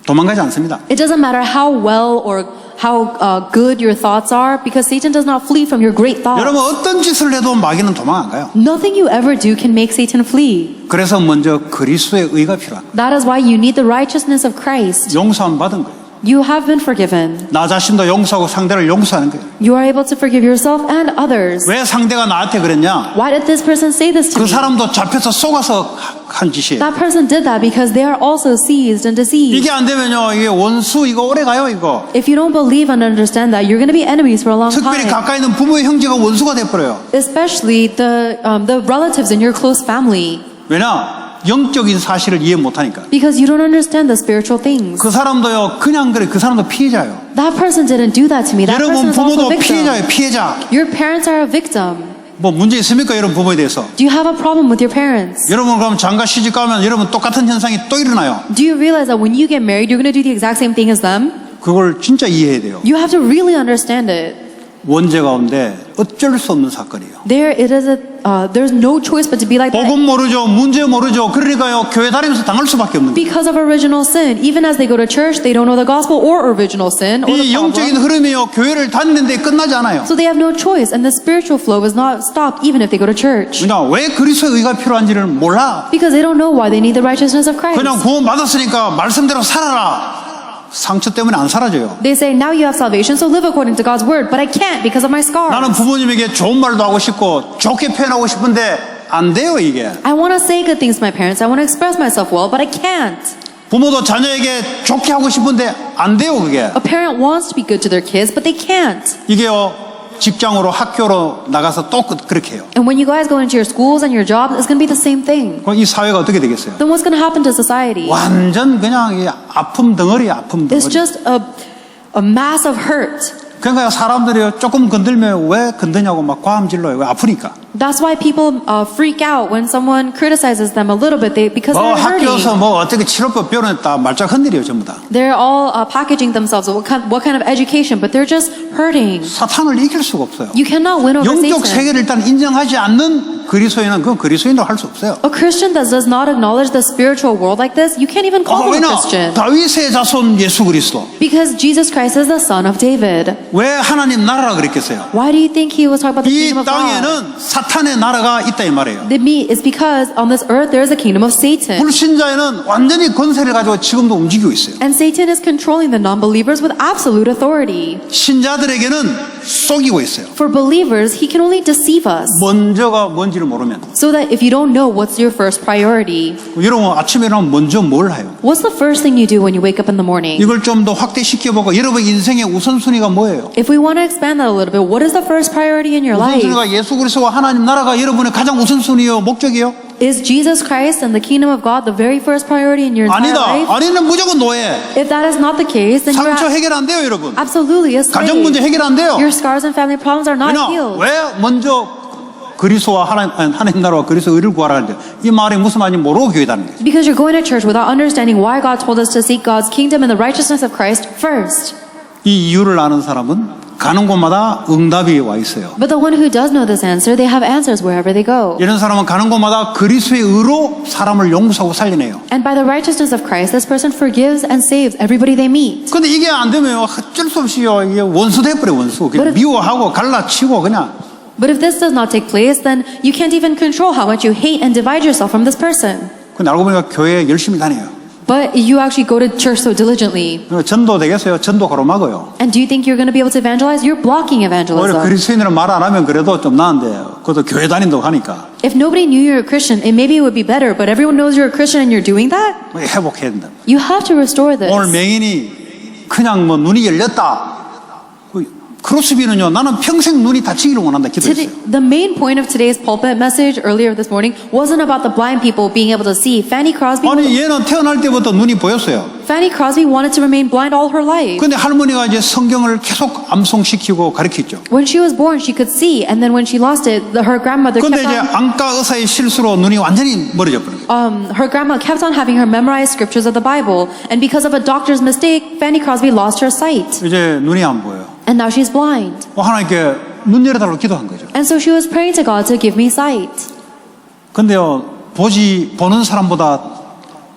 도망가지 않습니다. It doesn't matter how well or how good your thoughts are, because Satan does not flee from your great 여러분 thoughts. 어떤 짓을 해도 마귀는 도망 안 가요. Nothing you ever do can make Satan flee. 그래서 먼저 그리스도의 의가 필요합니다. That is why you need the righteousness of Christ. 용서함 받은 거예요. You have been forgiven. 나 자신도 용서하고 상대를 용서하는 거예요. You are able to forgive yourself and others. 왜 상대가 나한테 그랬냐? Why did this person say this to 그 me? 사람도 잡혀서 속아서 한 짓이에요. That person did that because they are also seized and deceived. 이게 안 되면요, 이게 원수 이거 오래 가요 이거. If you don't believe and understand that, you're going to be enemies for a long 특별히 time. 가까이 있는 부모의 형제가 원수가 돼버려요. Especially the relatives in your close family. 왜냐? 영적인 사실을 이해 못하니까. Because you don't understand the spiritual things. 그 사람도요, 그냥 그래. 그 사람도 피해자요. That person didn't do that to me. That person 여러분 is also 부모도 a victim. 피해자예요, 피해자. Your parents are a victim. 뭐 문제 있습니까, 여러분 부모에 대해서? Do you have a problem with your parents? 여러분 그럼 장가 시집 가면 여러분 똑같은 현상이 또 일어나요. Do you realize that when you get married, you're going to do the exact same thing as them? 그걸 진짜 이해해야 돼요. You have to really understand it. 원죄 가운데 어쩔 수 없는 사건이에요. There's no choice but to be like that. 복음 모르죠, 문제 모르죠. 그러니까요, 교회 다니면서 당할 수밖에 없는 거예요. Because of original sin. Even as they go to church, they don't know the gospel or original sin or the 이 영적인 problem. 흐름이요, 교회를 다니는데 끝나지 않아요. So they have no choice, and the spiritual flow is not stopped even if they go to church. 그냥 왜 그리스도의 의가 필요한지를 몰라. Because they don't know why they need the righteousness of Christ. 그냥 구원 받았으니까 말씀대로 살아라. 상처 때문에 안 사라져요. They say, now you have salvation, so live according to God's word, but I can't because of my scars. 나는 부모님에게 좋은 말도 하고 싶고 좋게 표현하고 싶은데 안 돼요 이게. I want to say good things to my parents, I want to express myself well, but I can't. 부모도 자녀에게 좋게 하고 싶은데 안 돼요 그게. A parent wants to be good to their kids, but they can't. 이게요 직장으로 학교로 나가서 또 그렇게 해요. And when you guys go into your schools and your jobs, it's going to be the same thing. 그럼 이 사회가 어떻게 되겠어요? Then what's going to happen to society? 완전 그냥 이 아픔 덩어리야, 아픔 It's 덩어리. just a mass of hurt. 그러니까 사람들이 조금 건들면 왜 건드냐고 막 과음질러요. 왜 아프니까. That's why people freak out when someone criticizes them a little bit because 뭐 they're 학교에서 hurting. 뭐 어떻게 치료법 배우냈다 말짝 흔들려요, 전부 다. They're all packaging themselves with what kind of education, but they're just hurting. 사탄을 이길 수가 없어요. You cannot win over 영적 Satan. 세계를 일단 인정하지 않는 그리스도인은 그건 그리스도인으로 할 수 없어요. A Christian that does not acknowledge the spiritual world like this, you can't even call them a 왜냐? Christian. 다윗의 자손 예수 그리스도. Because Jesus Christ is the son of David. 왜 하나님 나라라 그랬겠어요? Why do you think he was talking about the 이 kingdom of God? 땅에는 사탄의 나라가 있다 이 말이에요. It's because on this earth there is a kingdom of Satan. 불신자에는 완전히 권세를 가지고 지금도 움직이고 있어요. And Satan is controlling the non-believers with absolute authority. 신자들에게는 속이고 있어요. For believers, he can only deceive us. 먼저가 뭔지를 모르면. So that if you don't know what's your first priority, 여러분 아침에 일어나면 먼저 뭘 해요? what's the first thing you do when you wake up in the morning? 이걸 좀 더 확대시켜보고 여러분 인생의 우선순위가 뭐예요? If we want to expand that a little bit, what is the first priority in your life? 우선순위가 예수 그리스도와 하나님 나라가 여러분의 가장 우선순위요 목적이요? Is Jesus Christ and the kingdom of God the very first priority in your entire 아니다. life? 아니면 무조건 노예. If that is not the case, then you're 상처 해결 안 돼요, 여러분. absolutely a 가정 문제 slave. 해결 안 돼요. Your scars and family problems are not 왜냐? healed. 왜 먼저 그리스도와 하나님 나라와 그리스도 의를 구하라는데 이 말이 무슨 말인지 모르고 교회 다니는 거예요. Because you're going to church without understanding why God told us to seek God's kingdom and the righteousness of Christ first. 이 이유를 아는 사람은 가는 곳마다 응답이 와 있어요. But the one who does know this answer, they have answers wherever they go. 이런 사람은 가는 곳마다 그리스도의 의로 사람을 용서하고 살리네요. And by the righteousness of Christ, this person forgives and saves everybody they meet. 근데 이게 안 되면 어쩔 수 없이요. 이게 원수 돼버려 원수. 그냥 But if- 미워하고 갈라치고 그냥. But if this does not take place, then you can't even control how much you hate and divide yourself from this person. 근데 알고 보니까 교회에 열심히 다녀요. But you actually go to church so diligently. 전도 되겠어요? 전도 가로막어요. And do you think you're going to be able to evangelize? You're blocking 오히려 evangelism. 그리스도인으로 말 안 하면 그래도 좀 나은데 그것도 교회 다닌다고 하니까 If nobody knew you're a Christian, maybe it would be better. But everyone knows you're a Christian and you're doing that? 회복해야 된다. You have to restore this. 오늘 맹인이 그냥 뭐 눈이 열렸다. 크로스비는요, 나는 평생 눈이 닫히기를 원한다 Today, 기도했어요. the main point of today's pulpit message earlier this morning wasn't about the blind people being able to see. Fanny Crosby 얘는 태어날 때부터 눈이 보였어요. wanted to remain blind all her life. 근데 할머니가 이제 성경을 계속 암송시키고 가르쳤죠. When she was born, she could see, and then when she lost it, her grandmother 근데 kept 이제 on. 안과 의사의 실수로 눈이 완전히 멀어져 버린 거예요. Her grandma kept on having her memorize scriptures of the Bible, and because of a doctor's mistake, Fanny Crosby lost her sight, 이제 눈이 안 보여요. and now she's blind. 하나님께 눈 열어달라고 기도한 거죠. And so she was praying to God to give me sight. 근데요, 보는 사람보다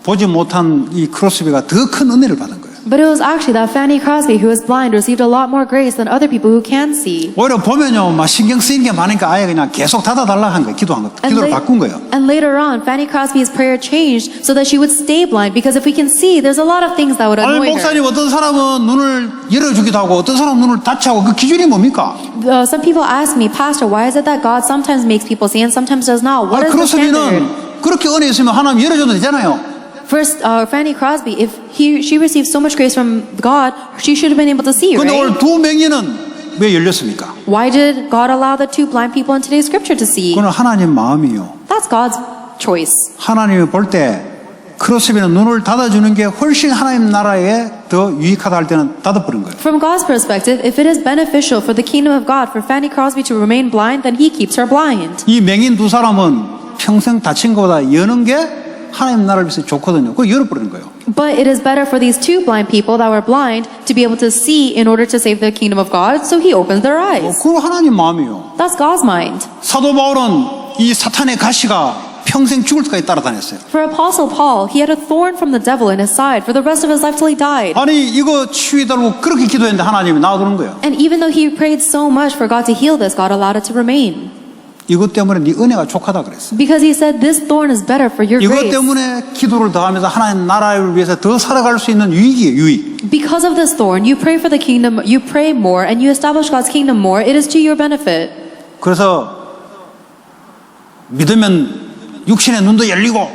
보지 못한 이 크로스비가 더 큰 은혜를 받은 거예요. But it was actually that Fanny Crosby, who is blind, received a lot more grace than other people who can see. 오히려 보면요, 막 신경 쓰이는 게 많으니까 아예 그냥 계속 닫아달라 한 거예요. 기도한 거, 기도를 바꾼 거예요. And later on, Fanny Crosby's prayer changed so that she would stay blind, because if we can see, there's a lot of things that would 아니, annoy 목사님, her. 어떤 사람은 눈을 열어주기도 하고, 어떤 사람은 눈을 닫게 하고, 그 기준이 뭡니까? Some people ask me, Pastor, why is it that God sometimes makes people see and sometimes does not? What is the standard? 크로스비는 그렇게 은혜 있으면 하나님 열어줘도 되잖아요. First, Fanny Crosby, if she received so much grace from God, she should have been able to see, 근데 오늘 right? 두 맹인은 왜 열렸습니까? Why did God allow the two blind people in today's scripture to see? 그건 하나님 마음이요. That's God's choice. 하나님이 볼 때 크로스비는 눈을 닫아주는 게 훨씬 하나님 나라에 더 유익하다 할 때는 닫아버린 거예요. From God's perspective, if it is beneficial for the kingdom of God for Fanny Crosby to remain blind, then He keeps her blind. 이 맹인 두 사람은 평생 닫힌 것보다 여는 게 하나님 나라를 위해서 좋거든요. 그거 열어버리는 거예요. But it is better for these two blind people that were blind to be able to see in order to save the kingdom of God, so He opens their eyes. 그거 하나님 마음이요. That's God's mind. 사도 바울은 이 사탄의 가시가 평생 죽을 때까지 따라다녔어요. For Apostle Paul, he had a thorn from the devil in his side for the rest of his life till he died. 아니 이거 치유해달라고 그렇게 기도했는데 하나님이 놔두는 거예요. And even though he prayed so much for God to heal this, God allowed it to remain. 이것 때문에 네 은혜가 족하다 그랬어요. Because he said this thorn is better for your 이것 grace. 때문에 기도를 더하면서 하나님 나라를 위해서 더 살아갈 수 있는 유익이에요. 유익. Because of this thorn, you pray for the kingdom, you pray more, and you establish God's kingdom more. It is to your benefit. 그래서 믿으면 육신의 눈도 열리고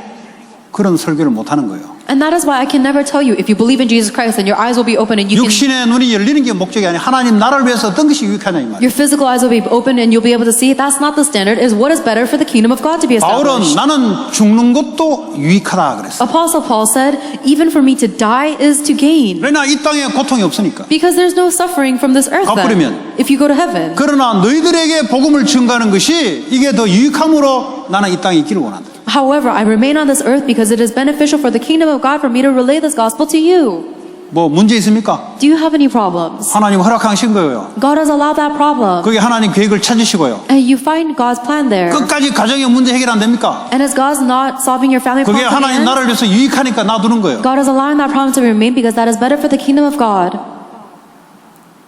그런 설교를 못하는 거예요. And that is why I can never tell you, if you believe in Jesus Christ, then your eyes will be open and you can, 육신의 눈이 열리는 게 목적이 아니라 하나님 나라를 위해서 어떤 것이 유익하냐 이 말이에요. your physical eyes will be open and you'll be able to see. That's not the standard. Is what is better for the kingdom of God to be 바울은 established. 나는 죽는 것도 유익하다 그랬어요. Apostle Paul said, even for me to die is to gain. 왜냐 이 땅에 고통이 없으니까. Because there's no suffering from this earth 가버리면. then, if you go to heaven. 그러나 너희들에게 복음을 증가하는 것이 이게 더 유익함으로 나는 이 땅에 있기를 원한다. However, I remain on this earth because it is beneficial for the kingdom of God for me to relay this gospel to you. 뭐 문제 있습니까? Do you have any problems? 하나님 허락하신 거예요. God has allowed that problem. 그게 하나님 계획을 찾으시고요. And you find God's plan there. 끝까지 가정의 문제 해결 안 됩니까? And as God's not solving your family 그게 problem, 하나님 나라를 위해서 유익하니까 놔두는 거예요. God is allowing that problem to remain because that is better for the kingdom of God.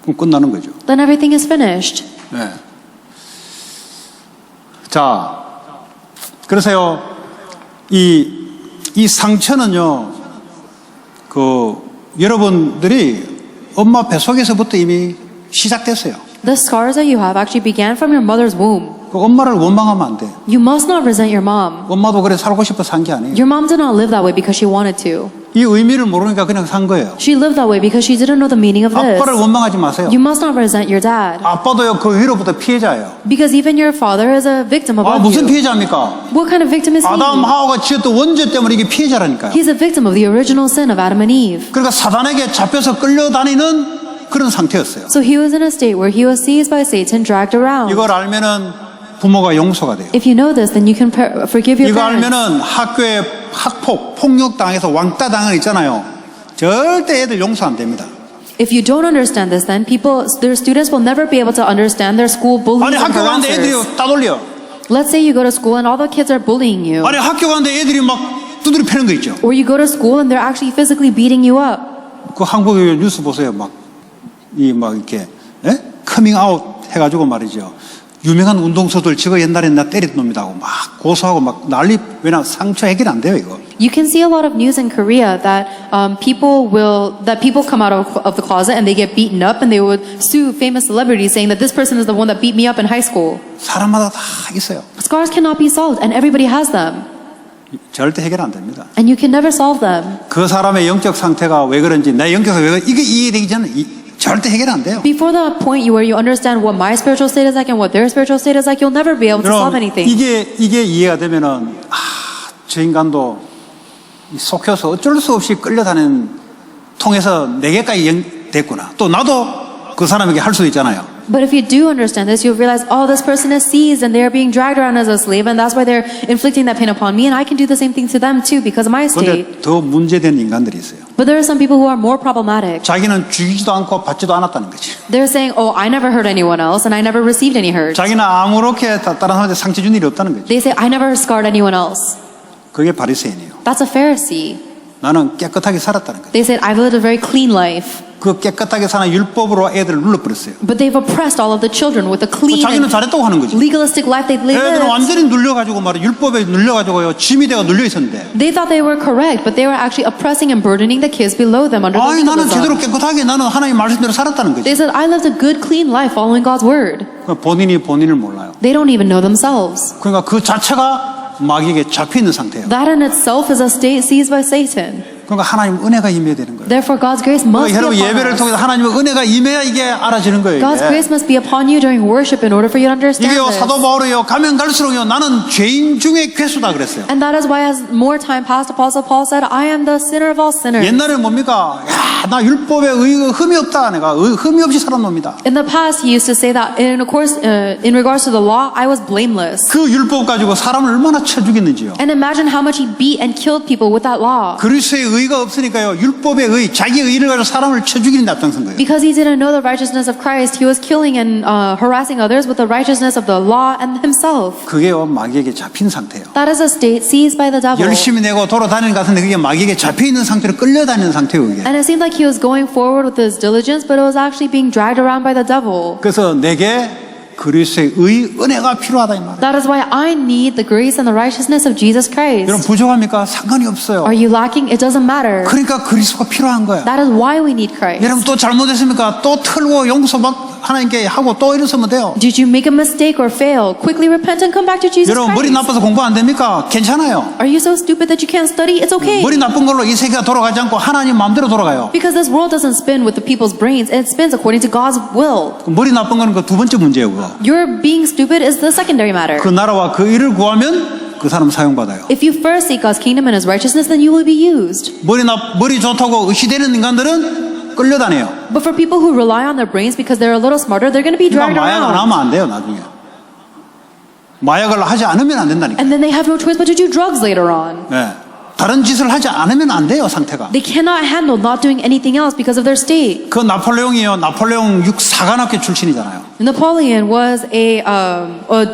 그럼 끝나는 거죠. Then everything is finished. 네. 자, 그래서요, 이 상처는요, 여러분들이 엄마 뱃속에서부터 이미 시작됐어요. The scars that you have actually began from your mother's womb. 그 엄마를 원망하면 안 돼. You must not resent your mom. 엄마도 그래 살고 싶어 산 게 아니에요. Your mom did not live that way because she wanted to. 이 의미를 모르니까 그냥 산 거예요. She lived that way because she didn't know the meaning of this. 아빠를 원망하지 마세요. You must not resent your dad. 아빠도요, 그 위로부터 피해자예요. Because even your father is a victim 아, above 무슨 you. 피해자입니까? What kind of victim is he? 아담 하와가 지었던 원죄 때문에 이게 피해자라니까요. He's a victim of the original sin of Adam and Eve. 그러니까 사단에게 잡혀서 끌려다니는 그런 상태였어요. So he was in a state where he was seized by Satan, dragged around. 이걸 알면은 부모가 용서가 돼요. If you know this, then you can forgive your 이거 parents. 알면은 학교에 학폭, 폭력 당해서 왕따 당한 있잖아요. 절대 애들 용서 안 됩니다. If you don't understand this, then their students will never be able to understand their school bullies 아니 and 학교 가는데 애들이 harassers. 따돌려. Let's say you go to school and all the kids are bullying you. 아니 학교 가는데 애들이 막 두드려 패는 거 있죠. Or you go to school and they're actually physically beating you up. 그 한국의 뉴스 보세요. 막 이렇게 커밍 아웃 해가지고 말이죠. 유명한 운동선수들 저거 옛날에 나 때렸던 놈이다 하고 막 고소하고 막 난리. 왜냐 상처 해결 안 돼요 이거. You can see a lot of news in Korea that people come out of the closet and they get beaten up and they would sue famous celebrities saying that this person is the one that beat me up in high school. 사람마다 다 있어요. Scars cannot be solved and everybody has them. 절대 해결 안 됩니다. And you can never solve them. 그 사람의 영적 상태가 왜 그런지 내 영적 상태가 왜 그런지 이게 이해되기 전에 절대 해결 안 돼요. Before the point where you understand what my spiritual state is like and what their spiritual state is like, you'll never be able to solve 여러분 anything. 이게 이해가 되면은 저 인간도 속여서 어쩔 수 없이 끌려다니는 통해서 내게까지 됐구나. 또 나도 그 사람에게 할 수도 있잖아요. But if you do understand this, you'll realize, oh, this person is seized and they're being dragged around as a slave, and that's why they're inflicting that pain upon me, and I can do the same thing to them too because of my state. 그런데 더 문제된 인간들이 있어요. But there are some people who are more problematic. 자기는 죽이지도 않고 받지도 않았다는 거지. They're saying, oh, I never hurt anyone else and I never received any hurt. 자기는 아무렇게 다른 사람한테 상처 준 일이 없다는 거지. They say, I never scarred anyone else. 그게 바리새인이에요. That's a Pharisee. 나는 깨끗하게 살았다는 거지. They said, I've lived a very clean life. 그 깨끗하게 사는 율법으로 애들을 눌러버렸어요. But they've oppressed all of the children with a clean 자기는 and 잘했다고 하는 거지. legalistic life they've lived. 애들은 완전히 눌려가지고 말이야 율법에 눌려가지고요 짐이 되어 눌려 있었는데. They thought they were correct, but they were actually oppressing and burdening the kids below them under the 아니 나는 제대로 legalism. 깨끗하게 나는 하나님 말씀대로 살았다는 거지. They said, I lived a good, clean life following God's word. 본인이 본인을 몰라요. They don't even know themselves. 그러니까 그 자체가 마귀에게 잡혀 있는 상태예요. That in itself is a state seized by Satan. 그러니까 하나님 은혜가 임해야 되는 거예요. Therefore, God's grace must be 그러니까 여러분 upon 예배를 us. 통해서 하나님의 은혜가 임해야 이게 알아지는 거예요. God's 이게. grace must be upon you during worship in order for you to understand 이게요 this. 사도 바울이요 가면 갈수록요 나는 죄인 중에 괴수다 그랬어요. And that is why as more time passed, Apostle Paul said, I am the sinner of all sinners. 옛날에 뭡니까? 야, 나 율법에 흠이 없다. 내가 흠이 없이 살은 놈이다. In the past, he used to say that in regards to the law, I was blameless. 그 율법 가지고 사람을 얼마나 쳐 죽였는지요. And imagine how much he beat and killed people with that law. 그리스도의 의가 없으니까요. 율법의 의, 자기의 의를 가지고 사람을 쳐 죽이는 데 앞장선 거예요. Because he didn't know the righteousness of Christ, he was killing and harassing others with the righteousness of the law and himself. 그게요 마귀에게 잡힌 상태예요. That is a state seized by the devil. 열심히 내고 돌아다니는 것 같은데 그게 마귀에게 잡혀 있는 상태로 끌려다니는 상태예요. 그게. And it seemed like he was going forward with his diligence, but it was actually being dragged around by the devil. 그래서 내게 그리스도의 의, 은혜가 필요하다 이 말이에요. That is why I need the grace and the righteousness of Jesus 여러분 Christ. 부족합니까? 상관이 없어요. Are you lacking? It doesn't matter. 그러니까 그리스도가 필요한 거야. That is why we need Christ. 여러분 또 잘못했습니까? 또 털고 용서 하나님께 하고 또 일어서면 돼요. Did you make a mistake or fail? Quickly repent and come back to Jesus 여러분 머리 Christ. 나빠서 공부 안 됩니까? 괜찮아요. Are you so stupid that you can't study? It's okay. 머리 나쁜 걸로 이 세계가 돌아가지 않고 하나님 마음대로 돌아가요. Because this world doesn't spin with the people's brains, it spins according to God's will. 머리 나쁜 거는 그 두 번째 문제예요. 그거. Your being stupid is the secondary matter. 그 나라와 그 일을 구하면 그 사람 사용받아요. If you first seek God's kingdom and His righteousness, then you will be used. 머리 좋다고 의시되는 인간들은 끌려다녀요. But for people who rely on their brains because they're a little smarter, they're going to be 그러니까 dragged 마약 안 around. 하면 안 돼요. 나중에 마약을 하지 않으면 안 된다니까. And then they have no choice but to do drugs later on. 네. 다른 짓을 하지 않으면 안 돼요. 상태가. They cannot handle not doing anything else because of their state. 그 나폴레옹이요. 나폴레옹 6사관학교 출신이잖아요. Napoleon was a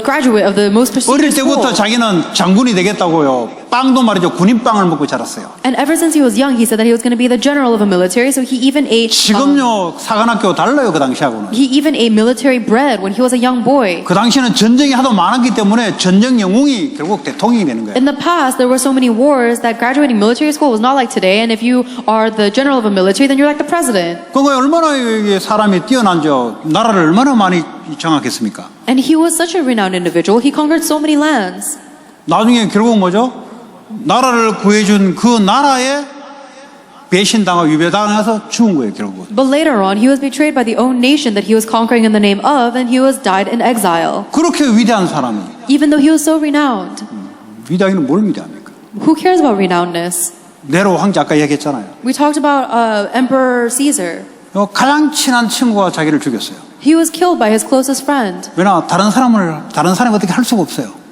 graduate of the most 어릴 prestigious 때부터 school. 자기는 장군이 되겠다고요. 빵도 말이죠. 군인빵을 먹고 자랐어요. And ever since he was young, he said that he was going to be the general of a military, so he even ate 지금요. 사관학교 달라요. 그 당시하고는. he even ate military bread when he was a young boy. 그 당시에는 전쟁이 하도 많았기 때문에 전쟁 영웅이 결국 대통령이 되는 거예요. In the past, there were so many wars that graduating military school was not like today, and if you are the general of a military, then you're like the president. 그거 얼마나 이게 사람이 뛰어난죠. 나라를 얼마나 많이 장악했습니까? And he was such a renowned individual, he conquered so many lands. 나중에 결국 뭐죠? 나라를 구해준 그 나라에 배신당하고 위배당해서 죽은 거예요, 결국은. But later on, he was betrayed by the own nation that he was conquering in the name of, and he was died in exile. 그렇게 위대한 사람이 Even though he was so renowned. 위대하기는 뭘 위대합니까? Who cares about renownedness? 네로 황제 아까 얘기했잖아요. We talked about Emperor Caesar. 가장 친한 친구가 자기를 죽였어요. He was killed by his closest friend. 왜냐 다른 사람이 어떻게 할 수가 없어요.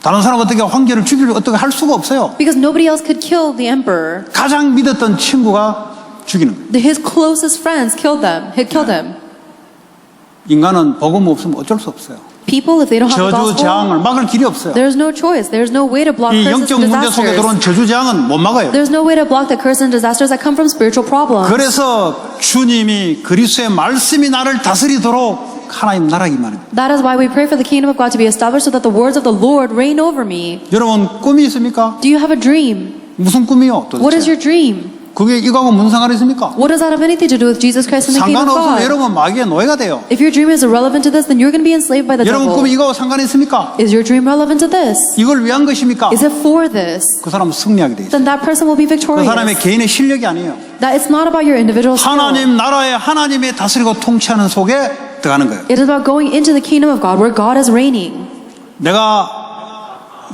다른 사람 어떻게 황제를 죽이려고 어떻게 할 수가 없어요. Because nobody else could kill the emperor. 가장 믿었던 친구가 죽이는 거예요. His closest friends killed him. 인간은 복음 없으면 어쩔 수 없어요. People, if they don't have the 저주 gospel, 재앙을 막을 길이 없어요. there's no choice. There's no way to block 이 curses 영적 and 문제 속에 들어온 disasters. 저주 재앙은 못 막아요. There's no way to block the curses and disasters that come from spiritual problems. 그래서 주님이 그리스도의 말씀이 나를 다스리도록 하나님 나라가 임하는 거예요. That is why we pray for the kingdom of God to be established so that the words of the Lord reign over me. 여러분 꿈이 있습니까? Do you have a dream? 무슨 꿈이요? What is 도대체? your dream? 그게 이거하고 무슨 상관이 있습니까? What does that have anything to do with Jesus Christ and the kingdom of 상관없으면 God? 여러분 마귀의 노예가 돼요. If your dream is irrelevant to this, then you're going to be enslaved by the 여러분 devil. 꿈이 이거하고 상관이 있습니까? Is your dream relevant to this? 이걸 위한 것입니까? Is it for this? 그 사람은 승리하게 돼 있어요. Then that person will be 그 victorious. 사람의 개인의 실력이 아니에요. That it's not about your individual skill. 하나님 나라에 하나님의 다스리고 통치하는 속에 들어가는 거예요. It is about going into the kingdom of God where God is reigning. 내가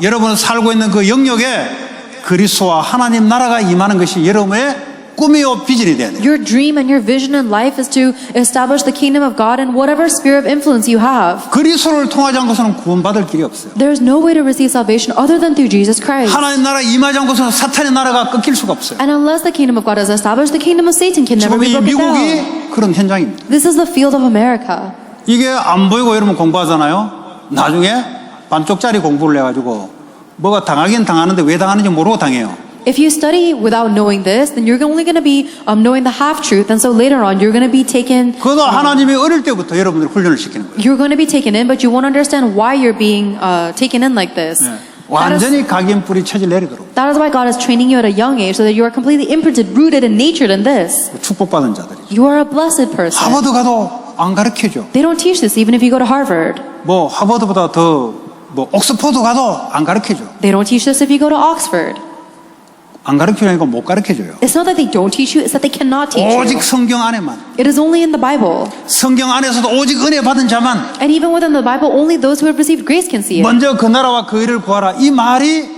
여러분 살고 있는 그 영역에 그리스도와 하나님 나라가 임하는 것이 여러분의 꿈이요 비전이 돼야 돼요. Your dream and your vision in life is to establish the kingdom of God in whatever sphere of influence you have. 그리스도를 통하지 않고서는 구원받을 길이 없어요. There is no way to receive salvation other than through Jesus Christ. 하나님 나라 임하지 않고서는 사탄의 나라가 끊길 수가 없어요. And unless the kingdom of God is established, the kingdom of Satan can never 지금 be 이 broken down. 미국이 그런 현장입니다. This is the field of America. 이게 안 보이고 여러분 공부하잖아요. 나중에 반쪽짜리 공부를 해가지고 뭐가 당하긴 당하는데 왜 당하는지 모르고 당해요. If you study without knowing this, then you're only going to be knowing the half truth, and so later on you're going to be taken. 그것도 하나님이 어릴 때부터 여러분들 훈련을 시키는 거예요. You're going to be taken in, but you won't understand why you're being taken in like this. 완전히 각인 뿌리 체질 내리도록 That is why God is training you at a young age, so that you are completely imprinted, rooted, and natured in this. 축복받은 자들이. You are a blessed person. 하버드 가도 안 가르쳐줘. They don't teach this even if you go to Harvard. 뭐 하버드보다 더 뭐 옥스퍼드 가도 안 가르쳐줘. They don't teach this if you go to Oxford. 안 가르치려니까 못 가르쳐줘요. It's not that they don't teach you, it's that they cannot teach you. 오직 성경 안에만. It is only in the Bible. 성경 안에서도 오직 은혜 받은 자만 And even within the Bible, only those who have received grace can see it. 먼저 그 나라와 그 일을 구하라. 이 말이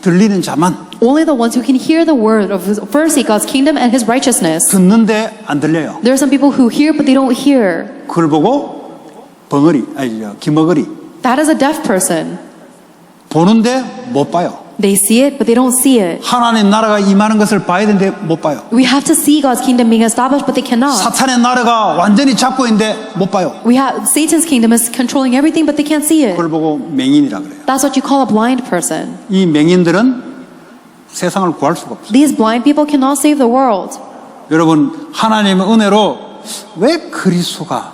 들리는 자만 Only the ones who can hear the word of first seek God's kingdom and His righteousness. 듣는데 안 들려요. There are some people who hear but they don't hear. 그걸 보고 기머거리 That is a deaf person. 보는데 못 봐요. They see it but they don't see it. 하나님 나라가 임하는 것을 봐야 되는데 못 봐요. We have to see God's kingdom being established but they cannot. 사탄의 나라가 완전히 잡고 있는데 못 봐요. We have Satan's kingdom is controlling everything but they can't see it. 그걸 보고 맹인이라 그래요. That's what you call a blind person. 이 맹인들은 세상을 구할 수가 없어요. These blind people cannot save the world. 여러분 하나님의 은혜로 왜 그리스도가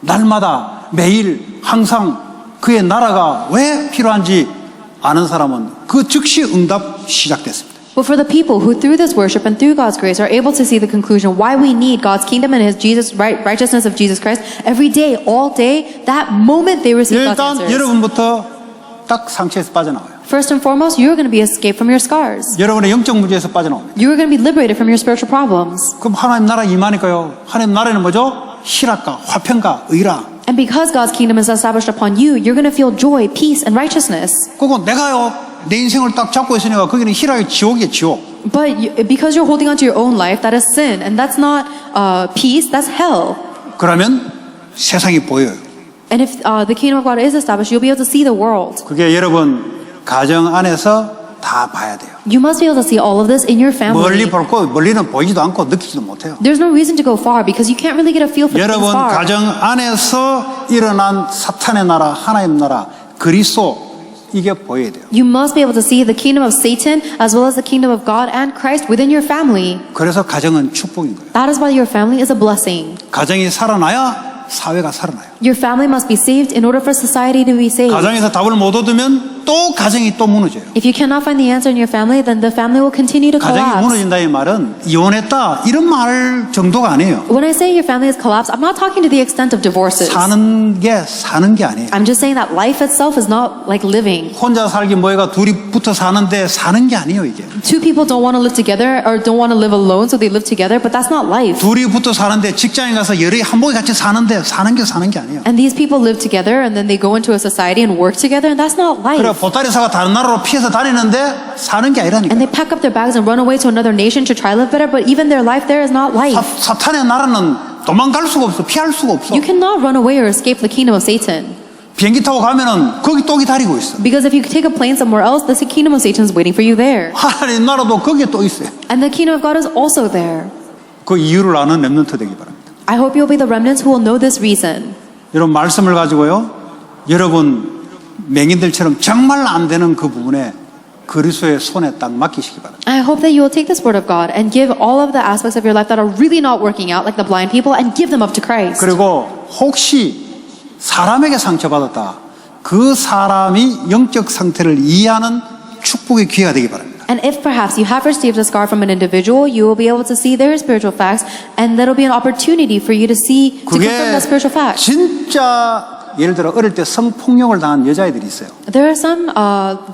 날마다 매일 항상 그의 나라가 왜 필요한지 아는 사람은 그 즉시 응답 시작됐습니다. But for the people who through this worship and through God's grace are able to see the conclusion why we need God's kingdom and His righteousness of Jesus Christ every day, all day, that moment they receive God's 일단 answers. 여러분부터 딱 상처에서 빠져나와요. First and foremost, you're going to be escaped from your scars. 여러분의 영적 문제에서 빠져나옵니다. You're going to be liberated from your spiritual problems. 그럼 하나님 나라 임하니까요. 하나님 나라는 뭐죠? 희락과 화평과 의라. And because God's kingdom is established upon you, you're going to feel joy, peace, and righteousness. 그거 내가요. 내 인생을 딱 잡고 있으니까 거기는 희락의 지옥이에요, 지옥. But because you're holding on to your own life, that is sin. And that's not peace, that's hell. 그러면 세상이 보여요. And if the kingdom of God is established, you'll be able to see the world. 그게 여러분 가정 안에서 다 봐야 돼요. You must be able to see all of this in your family. 멀리 볼 거, 멀리는 보이지도 않고 느끼지도 못해요. There's no reason to go far because you can't really get a feel for things 여러분 far. 가정 안에서 일어난 사탄의 나라, 하나님 나라, 그리스도 이게 보여야 돼요. You must be able to see the kingdom of Satan as well as the kingdom of God and Christ within your family. 그래서 가정은 축복인 거예요. That is why your family is a blessing. 가정이 살아나야 사회가 살아나요. Your family must be saved in order for society to be saved. 가정에서 답을 못 얻으면 또 가정이 또 무너져요. If you cannot find the answer in your family, then the family will continue to 가정이 collapse. 무너진다는 말은 이혼했다 이런 말 정도가 아니에요. When I say your family has collapsed, I'm not talking to the extent of divorces. 사는 게 아니에요. I'm just saying that life itself is not like living. 혼자 살기 뭐해가 둘이 붙어 사는데 사는 게 아니에요 이게. Two people don't want to live together or don't want to live alone, so they live together, but that's not life. 둘이 붙어 사는데 직장에 가서 여러 한복에 같이 사는데 사는 게 아니에요. And these people live together and then they go into a society and work together, and that's not life. 그래 보따리사가 다른 나라로 피해서 다니는데 사는 게 아니라니까. And they pack up their bags and run away to another nation to try to live better, but even their life there is not life. 사탄의 나라는 도망갈 수가 없어. 피할 수가 없어. You cannot run away or escape the kingdom of Satan. 비행기 타고 가면은 거기 또 기다리고 있어. Because if you take a plane somewhere else, the kingdom of Satan is waiting for you there. 하나님 나라도 거기에 또 있어요. And the kingdom of God is also there. 그 이유를 아는 렘넌트 되기 바랍니다. I hope you'll be the remnants who will know this reason. 이런 말씀을 가지고요. 여러분 맹인들처럼 정말 안 되는 그 부분에 그리스도의 손에 딱 맡기시기 바랍니다. I hope that you will take this word of God and give all of the aspects of your life that are really not working out, like the blind people, and give them up to Christ. 그리고 혹시 사람에게 상처받았다. 그 사람이 영적 상태를 이해하는 축복의 기회가 되기 바랍니다. And if perhaps you have received a scar from an individual, you will be able to see their spiritual facts, and that'll be an opportunity for you to see, to confirm 그게 that spiritual fact. 진짜 예를 들어 어릴 때 성폭력을 당한 여자애들이 있어요. There are some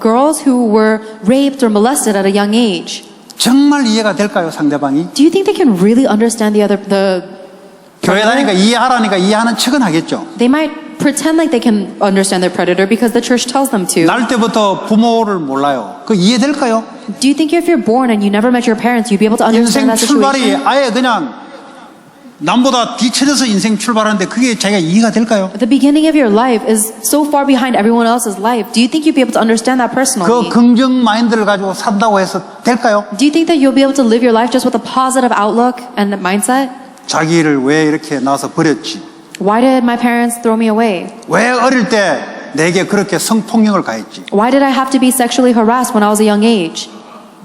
girls who were raped or molested at a young age. 정말 이해가 될까요, 상대방이? Do you think they can really understand the 교회 다니까 이해하라니까 이해하는 척은 하겠죠. They might pretend like they can understand their predator because the church tells them to. 날 때부터 부모를 몰라요. 그 이해될까요? Do you think if you're born and you never met your parents, you'd be able to understand 인생 that 출발이 situation? 아예 그냥 남보다 뒤쳐져서 인생 출발하는데 그게 자기가 이해가 될까요? The beginning of your life is so far behind everyone else's life. Do you think you'd be able to understand that 그 personally? 긍정 마인드를 가지고 산다고 해서 될까요? Do you think that you'll be able to live your life just with a positive outlook and mindset? 자기를 왜 이렇게 낳아서 버렸지? Why did my parents throw me away? 왜 어릴 때 내게 그렇게 성폭력을 가했지? Why did I have to be sexually harassed when I was a young age?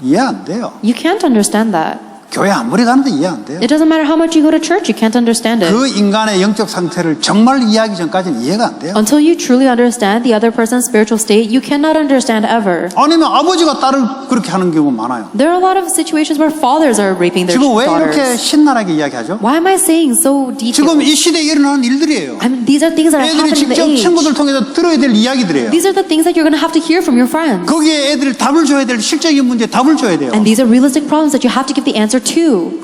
이해 안 돼요. You can't understand that. 교회 아무리 가는데 이해 안 돼요. It doesn't matter how much you go to church, you can't understand it. 그 인간의 영적 상태를 정말 이해하기 전까지는 이해가 안 돼요. Until you truly understand the other person's spiritual state, you cannot understand ever. 아니면 아버지가 딸을 그렇게 하는 경우 많아요. There are a lot of situations where fathers are raping their 지금 왜 이렇게 daughters. 신나게 이야기하죠? Why am I saying so 지금 detailed? 이 시대에 일어나는 일들이에요. I mean, these are things that are 애들이 happening in the 직접 age. 친구들 통해서 들어야 될 이야기들이에요. These are the things that you're going to have to hear from your friends. 거기에 애들 답을 줘야 될 실적인 문제 답을 줘야 돼요. And these are realistic problems that you have to give the answer to.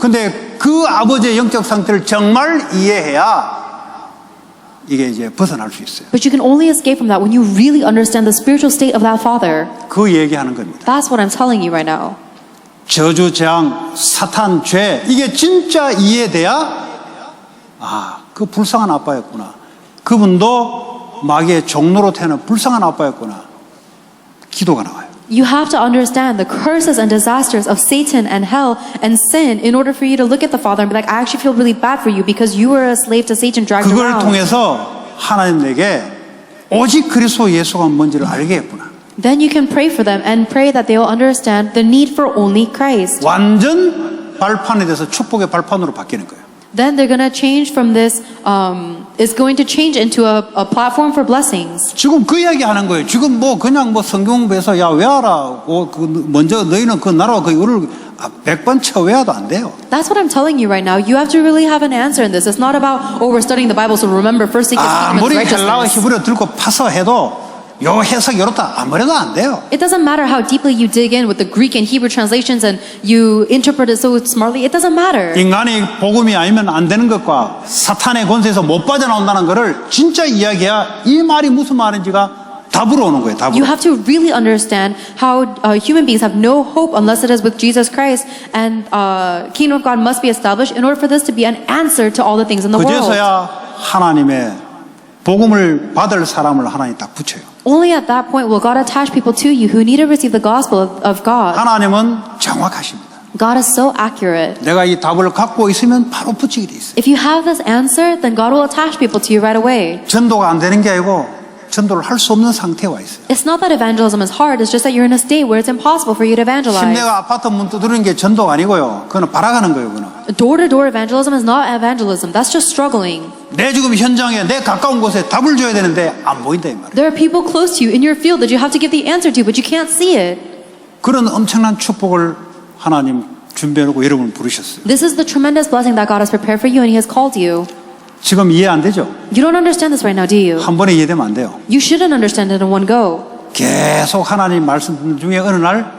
근데 그 아버지의 영적 상태를 정말 이해해야 이게 이제 벗어날 수 있어요. But you can only escape from that when you really understand the spiritual state of that father. 그 얘기하는 겁니다. That's what I'm telling you right now. 저주, 재앙, 사탄, 죄 이게 진짜 이해돼야 아, 그 불쌍한 아빠였구나. 그분도 마귀의 종로로 태어난 불쌍한 아빠였구나. 기도가 나와요. You have to understand the curses and disasters of Satan and hell and sin in order for you to look at the Father and be like, I actually feel really bad for you because you were a slave to Satan dragged 그걸 around. 통해서 하나님 내게 오직 그리스도 예수가 뭔지를 알게 했구나. Then you can pray for them and pray that they will understand the need for only Christ. 완전 발판에 대해서 축복의 발판으로 바뀌는 거예요. then they're going to change from this, is going to change into a platform for blessings. 지금 그 이야기 하는 거예요. 지금 뭐 그냥 뭐 성경 공부해서 야 외워라. 먼저 너희는 그 나라와 그 이거를 100번 쳐 외워도 안 돼요. That's what I'm telling you right now. You have to really have an answer in this. It's not about, oh, we're studying the Bible, so remember first seek His kingdom and 아무리 His 헬라어 righteousness. 히브리어 들고 파서 해도 요 해석 요렇다 아무래도 안 돼요. It doesn't matter how deeply you dig in with the Greek and Hebrew translations and you interpret it so smartly. It doesn't matter. 인간이 복음이 아니면 안 되는 것과 사탄의 권세에서 못 빠져나온다는 것을 진짜 이야기해야 이 말이 무슨 말인지가 답으로 오는 거예요. 답으로. You have to really understand how human beings have no hope unless it is with Jesus Christ, and kingdom of God must be established in order for this to be an answer to all the things in the world. 그제서야 하나님의 복음을 받을 사람을 하나님 딱 붙여요. Only at that point will God attach people to you who need to receive the gospel of God. 하나님은 정확하십니다. God is so accurate. 내가 이 답을 갖고 있으면 바로 붙이게 돼 있어요. If you have this answer, then God will attach people to you right away. 전도가 안 되는 게 아니고 전도를 할 수 없는 상태에 와 있어요. It's not that evangelism is hard, it's just that you're in a state where it's impossible for you to evangelize. 침례가 아파트 문 두드리는 게 전도가 아니고요. 그거는 바라가는 거예요. 그거는. Door-to-door evangelism is not evangelism, that's just struggling. 내 지금 현장에 내 가까운 곳에 답을 줘야 되는데 안 보인다 이 말이에요. There are people close to you in your field that you have to give the answer to, but you can't see it. 그런 엄청난 축복을 하나님 준비해놓고 여러분을 부르셨어요. This is the tremendous blessing that God has prepared for you and He has called you. 지금 이해 안 되죠? You don't understand this right now, do you? 한 번에 이해되면 안 돼요. You shouldn't understand it in one go. 계속 하나님 말씀 중에 어느 날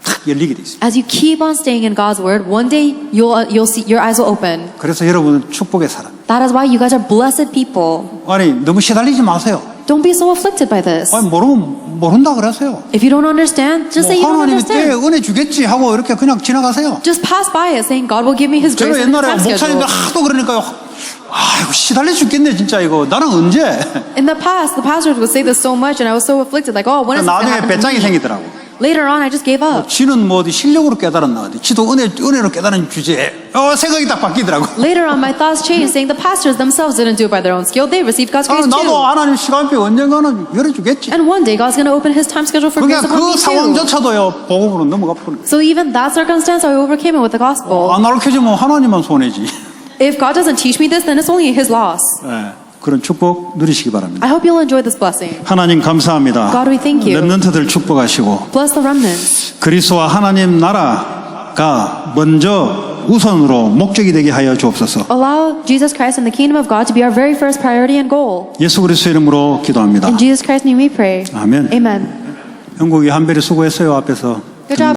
탁 열리게 돼 있어요. As you keep on staying in God's word, one day you'll see your eyes will open. 그래서 여러분은 축복의 사람. That is why you guys are blessed people. 아니 너무 시달리지 마세요. Don't be so afflicted by this. 아니 모르면 모른다 그러세요. If you don't understand, just say you don't 하나님이 때에 understand. 은혜 주겠지 하고 이렇게 그냥 지나가세요. Just pass by it, saying God will give me His 제가 grace and His 옛날에 time schedule. 목사님들 하도 그러니까요. 아이고 시달려 죽겠네 진짜 이거. 나는 언제? In the past, the pastors would say this so much, and I was so afflicted, like, oh, when is this going to 나중에 happen to 배짱이 me? 생기더라고. Later on, I just gave up. 지는 뭐 어디 실력으로 깨달았나 어디. 지도 은혜로 깨달은 주제에 생각이 딱 바뀌더라고. Later on, my thoughts changed, saying the pastors themselves didn't do it by their own skill; they received God's grace 나도 too. 하나님 시간표 언젠가는 열어주겠지. And one day, God's going to open His time schedule for 그러니까 grace upon 그 me too. 상황조차도요 복음으로 넘어가 버려. So even that circumstance, I overcame it with the gospel. 안 가르쳐주면 하나님만 손해지. If God doesn't teach me this, then it's only His loss. 네, 그런 축복 누리시기 바랍니다. I hope you'll enjoy this blessing. 하나님 감사합니다. God, we thank you. 렘넌트들 축복하시고 Bless the remnants. 그리스도와 하나님 나라가 먼저 우선으로 목적이 되게 하여 주옵소서. Allow Jesus Christ and the kingdom of God to be our very first priority and goal. 예수 그리스도 이름으로 기도합니다. In Jesus Christ's name we pray. 아멘. Amen. 영국이 한별이 수고했어요 앞에서. Good job.